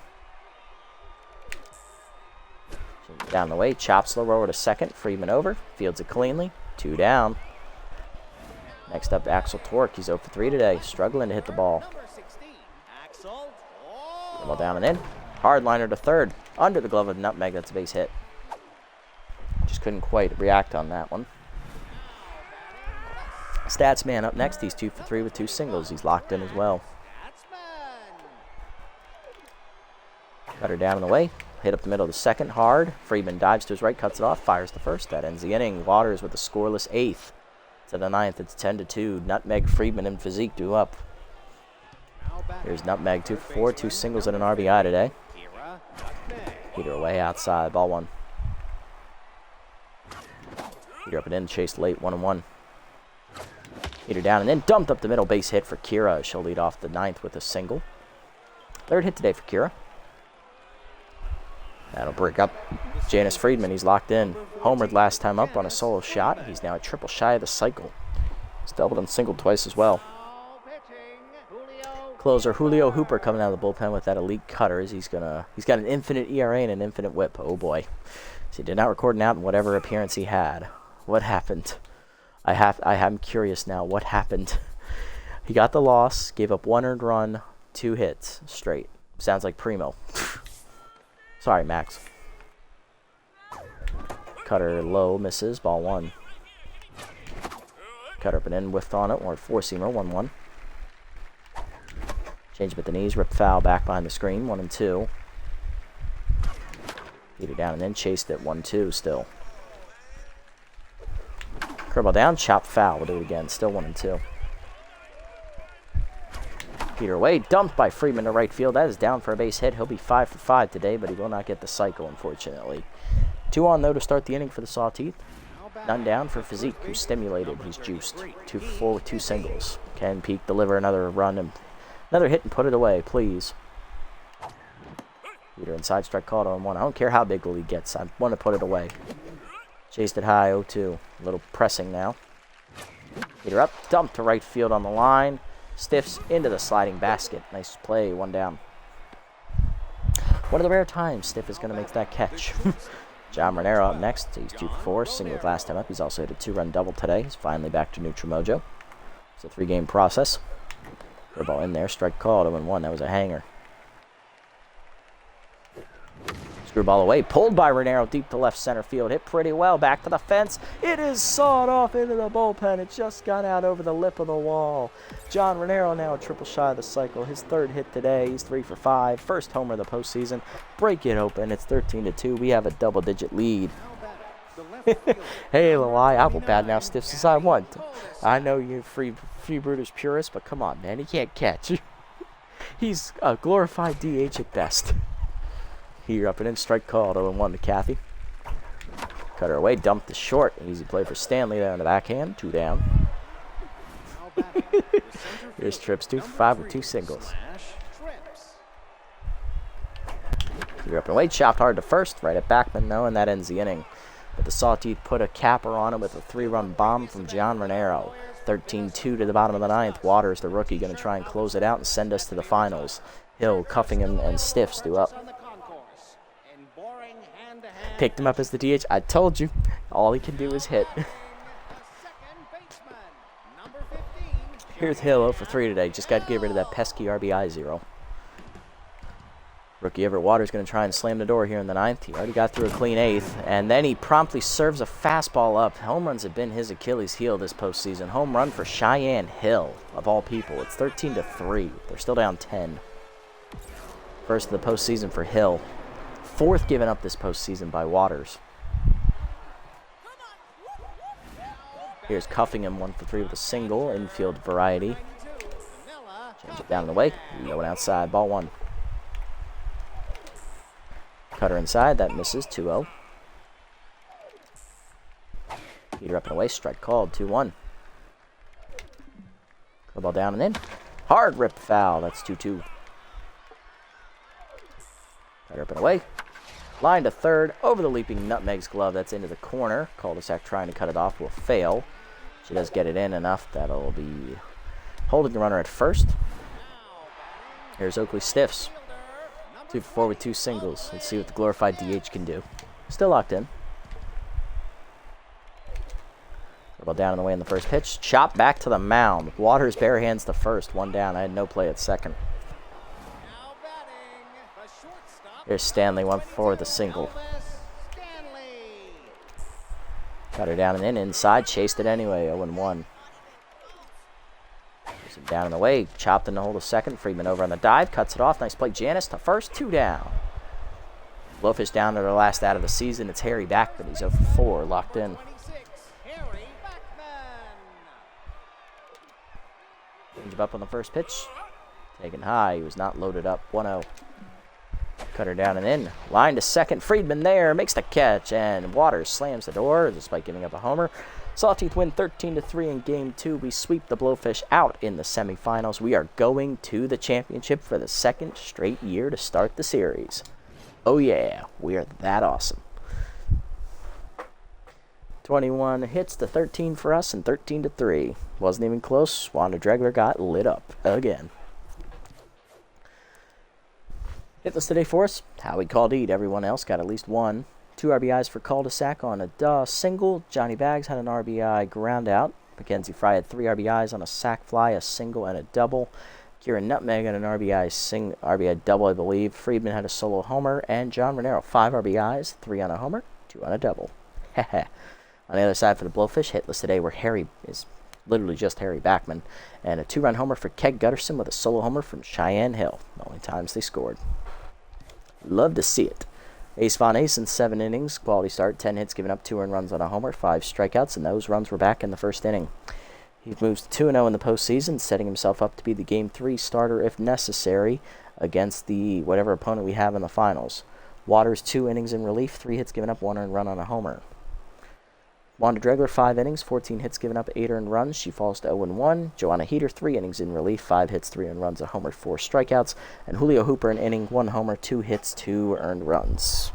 Down the way, chops low rower to second. Friedman over. Fields it cleanly, 2 down. Next up, Axel Torque. He's 0 for 3 today. Struggling to hit the ball. Ball down and in. Hard liner to third. Under the glove of Nutmeg. That's a base hit. Just couldn't quite react on that one. Stats man up next. He's 2 for 3 with 2 singles. He's locked in as well. Cutter down in the way. Hit up the middle of the second. Hard. Friedman dives to his right. Cuts it off. Fires the first. That ends the inning. Waters with a scoreless 8th. To the 9th. It's 10-2. Nutmeg, Friedman, and Physique do up. Here's Nutmeg, 2 for 4. 2 singles and an RBI today. Heater away outside. Ball 1. Heater up and in. Chased late. 1-1. Heater down and in. Dumped up the middle. Base hit for Kira. She'll lead off the 9th with a single. 3rd hit today for Kira. That'll break up Janice Friedman. He's locked in. Homered last time up on a solo shot. He's now a triple shy of the cycle. He's doubled and singled twice as well. Closer Julio Hooper coming out of the bullpen with that elite cutter. He's got an infinite ERA and an infinite whip. Oh boy. So he did not record an out in whatever appearance he had. What happened? I'm curious now. What happened? He got the loss, gave up 1 earned run, 2 hits straight. Sounds like Primo. Sorry, Max. Cutter low, misses, ball 1. Cutter up and in, whiffed on it, or 4-seamer, 1-1. Change with the knees, rip foul back behind the screen, 1-2. Beat it down and in, chased it, 1-2 still. Curveball down, chop foul, we'll do it again, still 1-2. Heater away, dumped by Friedman to right field. That is down for a base hit. He'll be 5 for 5 today, but he will not get the cycle, unfortunately. 2 on, though, to start the inning for the Sawteeth. None down for Physique, who's stimulated. He's juiced. 2 for 4 with 2 singles. Can Peak deliver another run and another hit and put it away, please? Heater inside, strike called on 1. I don't care how big the lead gets. I want to put it away. Chased it high, 0-2. A little pressing now. Heater up, dumped to right field on the line. Stiffs into the sliding basket. Nice play, 1 down. One of the rare times Stiff is going to make that catch. John Renero up next. He's 2 for 4, single with last time up. He's also hit a 2-run double today. He's finally back to neutral mojo. It's a 3-game process. Curveball in there, strike called, 0-1. That was a hanger. Screwball away, pulled by Renero deep to left center field. Hit pretty well, back to the fence. It is sawed off into the bullpen. It just got out over the lip of the wall. John Renero now a triple shy of the cycle. His 3rd hit today. He's 3 for 5. First homer of the postseason. Break it open. It's 13-2. We have a double-digit lead. Hey, Lawai, I will bat now stiffs as I want. I know you're free Brutus purist, but come on, man. He can't catch. He's a glorified DH at best. Here up and in, strike called, 0-1 to Kathy. Cutter away, dumped to short. Easy play for Stanley there on the backhand. 2 down. Here's Trips, 2 for 5 with 2 singles. Here up and away, chopped hard to first, right at Backman though, and that ends the inning. But the Sawteeth put a capper on it with a 3-run bomb from John Renero. 13-2 to the bottom of the 9th. Waters, the rookie, going to try and close it out and send us to the finals. Hill, Cuffing, and Stiffs do up. Picked him up as the DH. I told you, all he can do is hit. Here's Hill 0 for 3 today. Just got to get rid of that pesky RBI 0. Rookie Everett Waters going to try and slam the door here in the 9th. He already got through a clean 8th, and then he promptly serves a fastball up. Home runs have been his Achilles heel this postseason. Home run for Cheyenne Hill, of all people. It's 13-3. They're still down 10. First of the postseason for Hill. 4th given up this postseason by Waters. Here's Cuffingham, 1 for 3 with a single, infield variety. Change it down and away. Going outside, ball 1. Cutter inside, that misses, 2-0. Heater up and away, strike called, 2-1. Curveball down and in. Hard rip foul, that's 2-2. Cutter up and away. Line to 3rd, over the leaping Nutmeg's glove, that's into the corner. Cul-de-sac trying to cut it off will fail. She does get it in enough, that'll be holding the runner at 1st. Here's Oakley Stiffs. 2 for 4 with 2 singles. Let's see what the glorified DH can do. Still locked in. Ball down and away in the first pitch. Chop back to the mound. Waters bare hands to 1st. 1 down. I had no play at 2nd. Here's Stanley, 1 for 4 with a single. Cut her down and in. Inside. Chased it anyway. 0-1. Down and away, chopped in the hole to 2nd. Friedman over on the dive, cuts it off. Nice play, Janice to 1st, 2 down. Blowfish down to their last out of the season. It's Harry Backman. He's 0 for 4, locked in. Change up on the first pitch. Taken high. He was not loaded up. 1-0. Cutter down and in. Line to 2nd. Friedman there makes the catch, and Waters slams the door despite giving up a homer. Sawteeth win 13-3 in Game 2. We sweep the Blowfish out in the semifinals. We are going to the championship for the 2nd straight year to start the series. Oh yeah, we are that awesome. 21 hits to 13 for us and 13-3. Wasn't even close. Wanda Dregler got lit up again. Hitless today for us. Howie Caldeed. Everyone else got at least 1. 2 RBIs for cul-de-sac on a single. Johnny Baggs had an RBI ground out. Mackenzie Fry had 3 RBIs on a sac fly, a single, and a double. Kieran Nutmeg had an RBI double, I believe. Friedman had a solo homer. And John Renero, 5 RBIs, 3 on a homer, 2 on a double. On the other side for the Blowfish, hitless today where Harry is literally just Harry Backman. And a 2-run homer for Keg Gutterson with a solo homer from Cheyenne Hill. The only times they scored. Love to see it. Ace Von Ace in 7 innings, quality start, 10 hits given up, 2 earned runs on a homer, 5 strikeouts, and those runs were back in the first inning. He moves to 2-0 in the postseason, setting himself up to be the Game 3 starter if necessary against the whatever opponent we have in the finals. Waters, 2 innings in relief, 3 hits given up, 1 earned run on a homer. Wanda Dregler, 5 innings, 14 hits given up, 8 earned runs. She falls to 0-1. Joanna Heater, 3 innings in relief, 5 hits, 3 earned runs, a homer, 4 strikeouts. And Julio Hooper, an inning, 1 homer, 2 hits, 2 earned runs.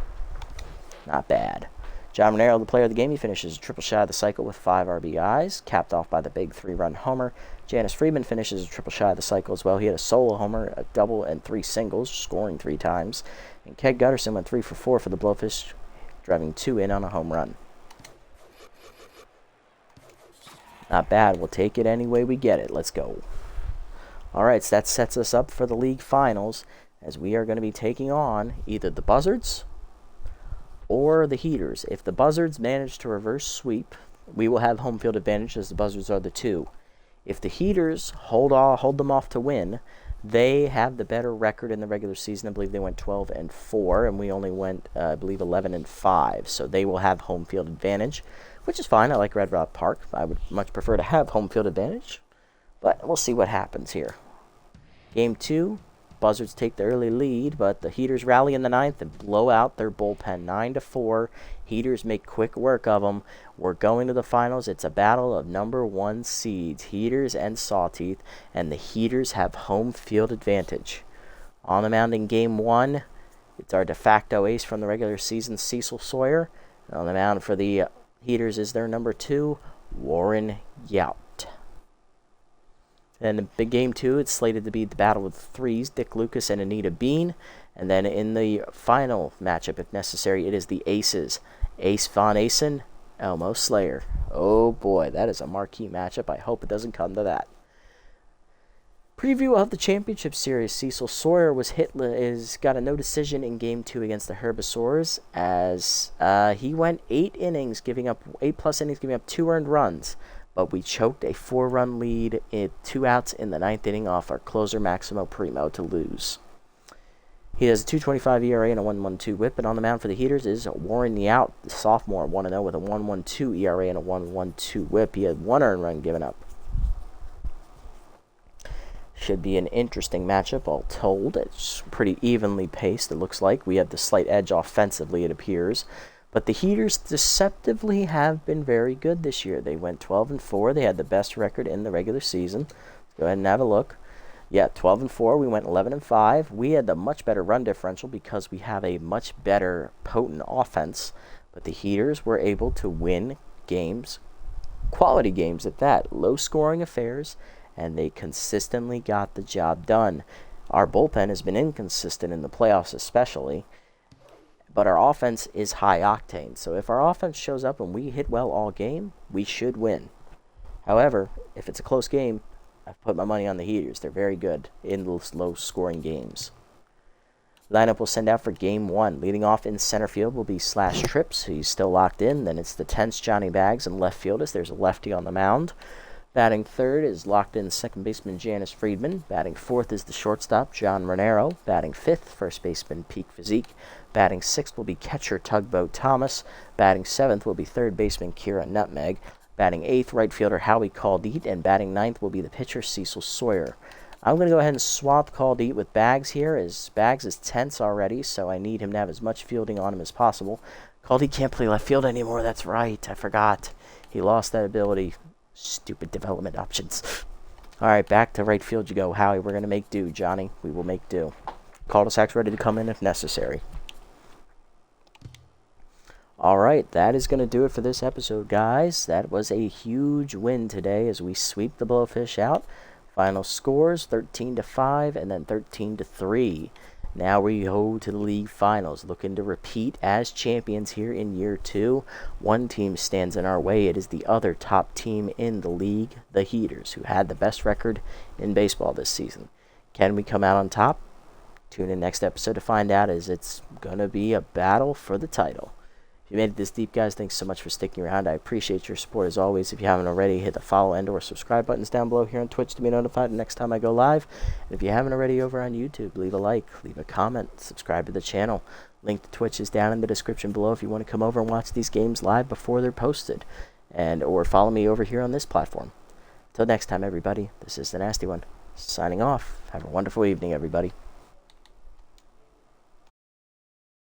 Not bad. John Renero, the player of the game, he finishes a triple shy of the cycle with 5 RBIs, capped off by the big 3-run homer. Janice Friedman finishes a triple shy of the cycle as well. He had a solo homer, a double, and 3 singles, scoring 3 times. And Keg Gutterson went 3 for 4 for the Blowfish, driving 2 in on a home run. Not bad. We'll take it any way we get it. Let's go. Alright, so that sets us up for the league finals, as we are going to be taking on either the Buzzards or the Heaters. If the Buzzards manage to reverse sweep, we will have home field advantage, as the Buzzards are the 2. If the Heaters hold them off to win, they have the better record in the regular season. I believe they went 12-4, and we only went, I believe, 11-5. So they will have home field advantage, which is fine. I like Red Rock Park. I would much prefer to have home field advantage, but we'll see what happens here. Game 2, Buzzards take the early lead, but the Heaters rally in the 9th and blow out their bullpen 9-4. Heaters make quick work of them. We're going to the finals. It's a battle of number 1 seeds, Heaters and Sawteeth, and the Heaters have home field advantage. On the mound in Game 1, it's our de facto ace from the regular season, Cecil Sawyer. And on the mound for the Heaters is their number 2, Warren Yount. Then in Game 2, it's slated to be the battle of the threes, Dick Lucas and Anita Bean. And then in the final matchup, if necessary, it is the aces, Ace Von Asen, Elmo Slayer. Oh boy, that is a marquee matchup. I hope it doesn't come to that. Preview of the championship series. Cecil Sawyer got a no decision in Game 2 against the Herbivores, as he went 8 plus innings, giving up 2 earned runs. But we choked a 4-run lead at 2 outs in the 9th inning off our closer Maximo Primo to lose. He has a 2.25 ERA and a 1.12 WHIP, and on the mound for the Heaters is Warren Yount, the sophomore, 1-0 with a 1.12 ERA and a 1.12 WHIP. He had 1 earned run given up. Should be an interesting matchup, all told. It's pretty evenly paced, it looks like. We have the slight edge offensively, it appears. But the Heaters deceptively have been very good this year. They went 12-4. They had the best record in the regular season. Let's go ahead and have a look. Yeah, 12-4. We went 11-5. We had the much better run differential because we have a much better potent offense. But the Heaters were able to win games, quality games at that, low-scoring affairs, and they consistently got the job done. Our bullpen has been inconsistent in the playoffs especially, but our offense is high octane. So if our offense shows up and we hit well all game, we should win. However, if it's a close game, I've put my money on the Heaters. They're very good in those low-scoring games. Lineup will send out for Game 1. Leading off in center field will be Slash Trips. He's still locked in. Then it's the tense Johnny Bags in left field, as there's a lefty on the mound. Batting third is locked in second baseman Janice Friedman. Batting fourth is the shortstop John Renero. Batting fifth, first baseman Peak Physique. Batting sixth will be catcher Tugboat Thomas. Batting seventh will be third baseman Kira Nutmeg. Batting eighth, right fielder Howie Caldeet. And batting ninth will be the pitcher Cecil Sawyer. I'm going to go ahead and swap Caldeet with Bags here, as Bags is tense already, so I need him to have as much fielding on him as possible. Caldeet can't play left field anymore, that's right, I forgot. He lost that ability. Stupid development options. Alright, back to right field you go, Howie. We're going to make do, Johnny. We will make do. Cul-de-sac's ready to come in if necessary. Alright, that is going to do it for this episode, guys. That was a huge win today as we sweep the Blowfish out. Final scores 13-5 and then 13-3. Now we go to the league finals, looking to repeat as champions here in year 2. One team stands in our way. It is the other top team in the league, the Heaters, who had the best record in baseball this season. Can we come out on top? Tune in next episode to find out, as it's going to be a battle for the title. If you made it this deep, guys, thanks so much for sticking around. I appreciate your support as always. If you haven't already, hit the follow and or subscribe buttons down below here on Twitch to be notified the next time I go live. And if you haven't already over on YouTube, leave a like, leave a comment, subscribe to the channel. Link to Twitch is down in the description below if you want to come over and watch these games live before they're posted. And or follow me over here on this platform. Until next time, everybody, this is the Nasty One, signing off. Have a wonderful evening, everybody.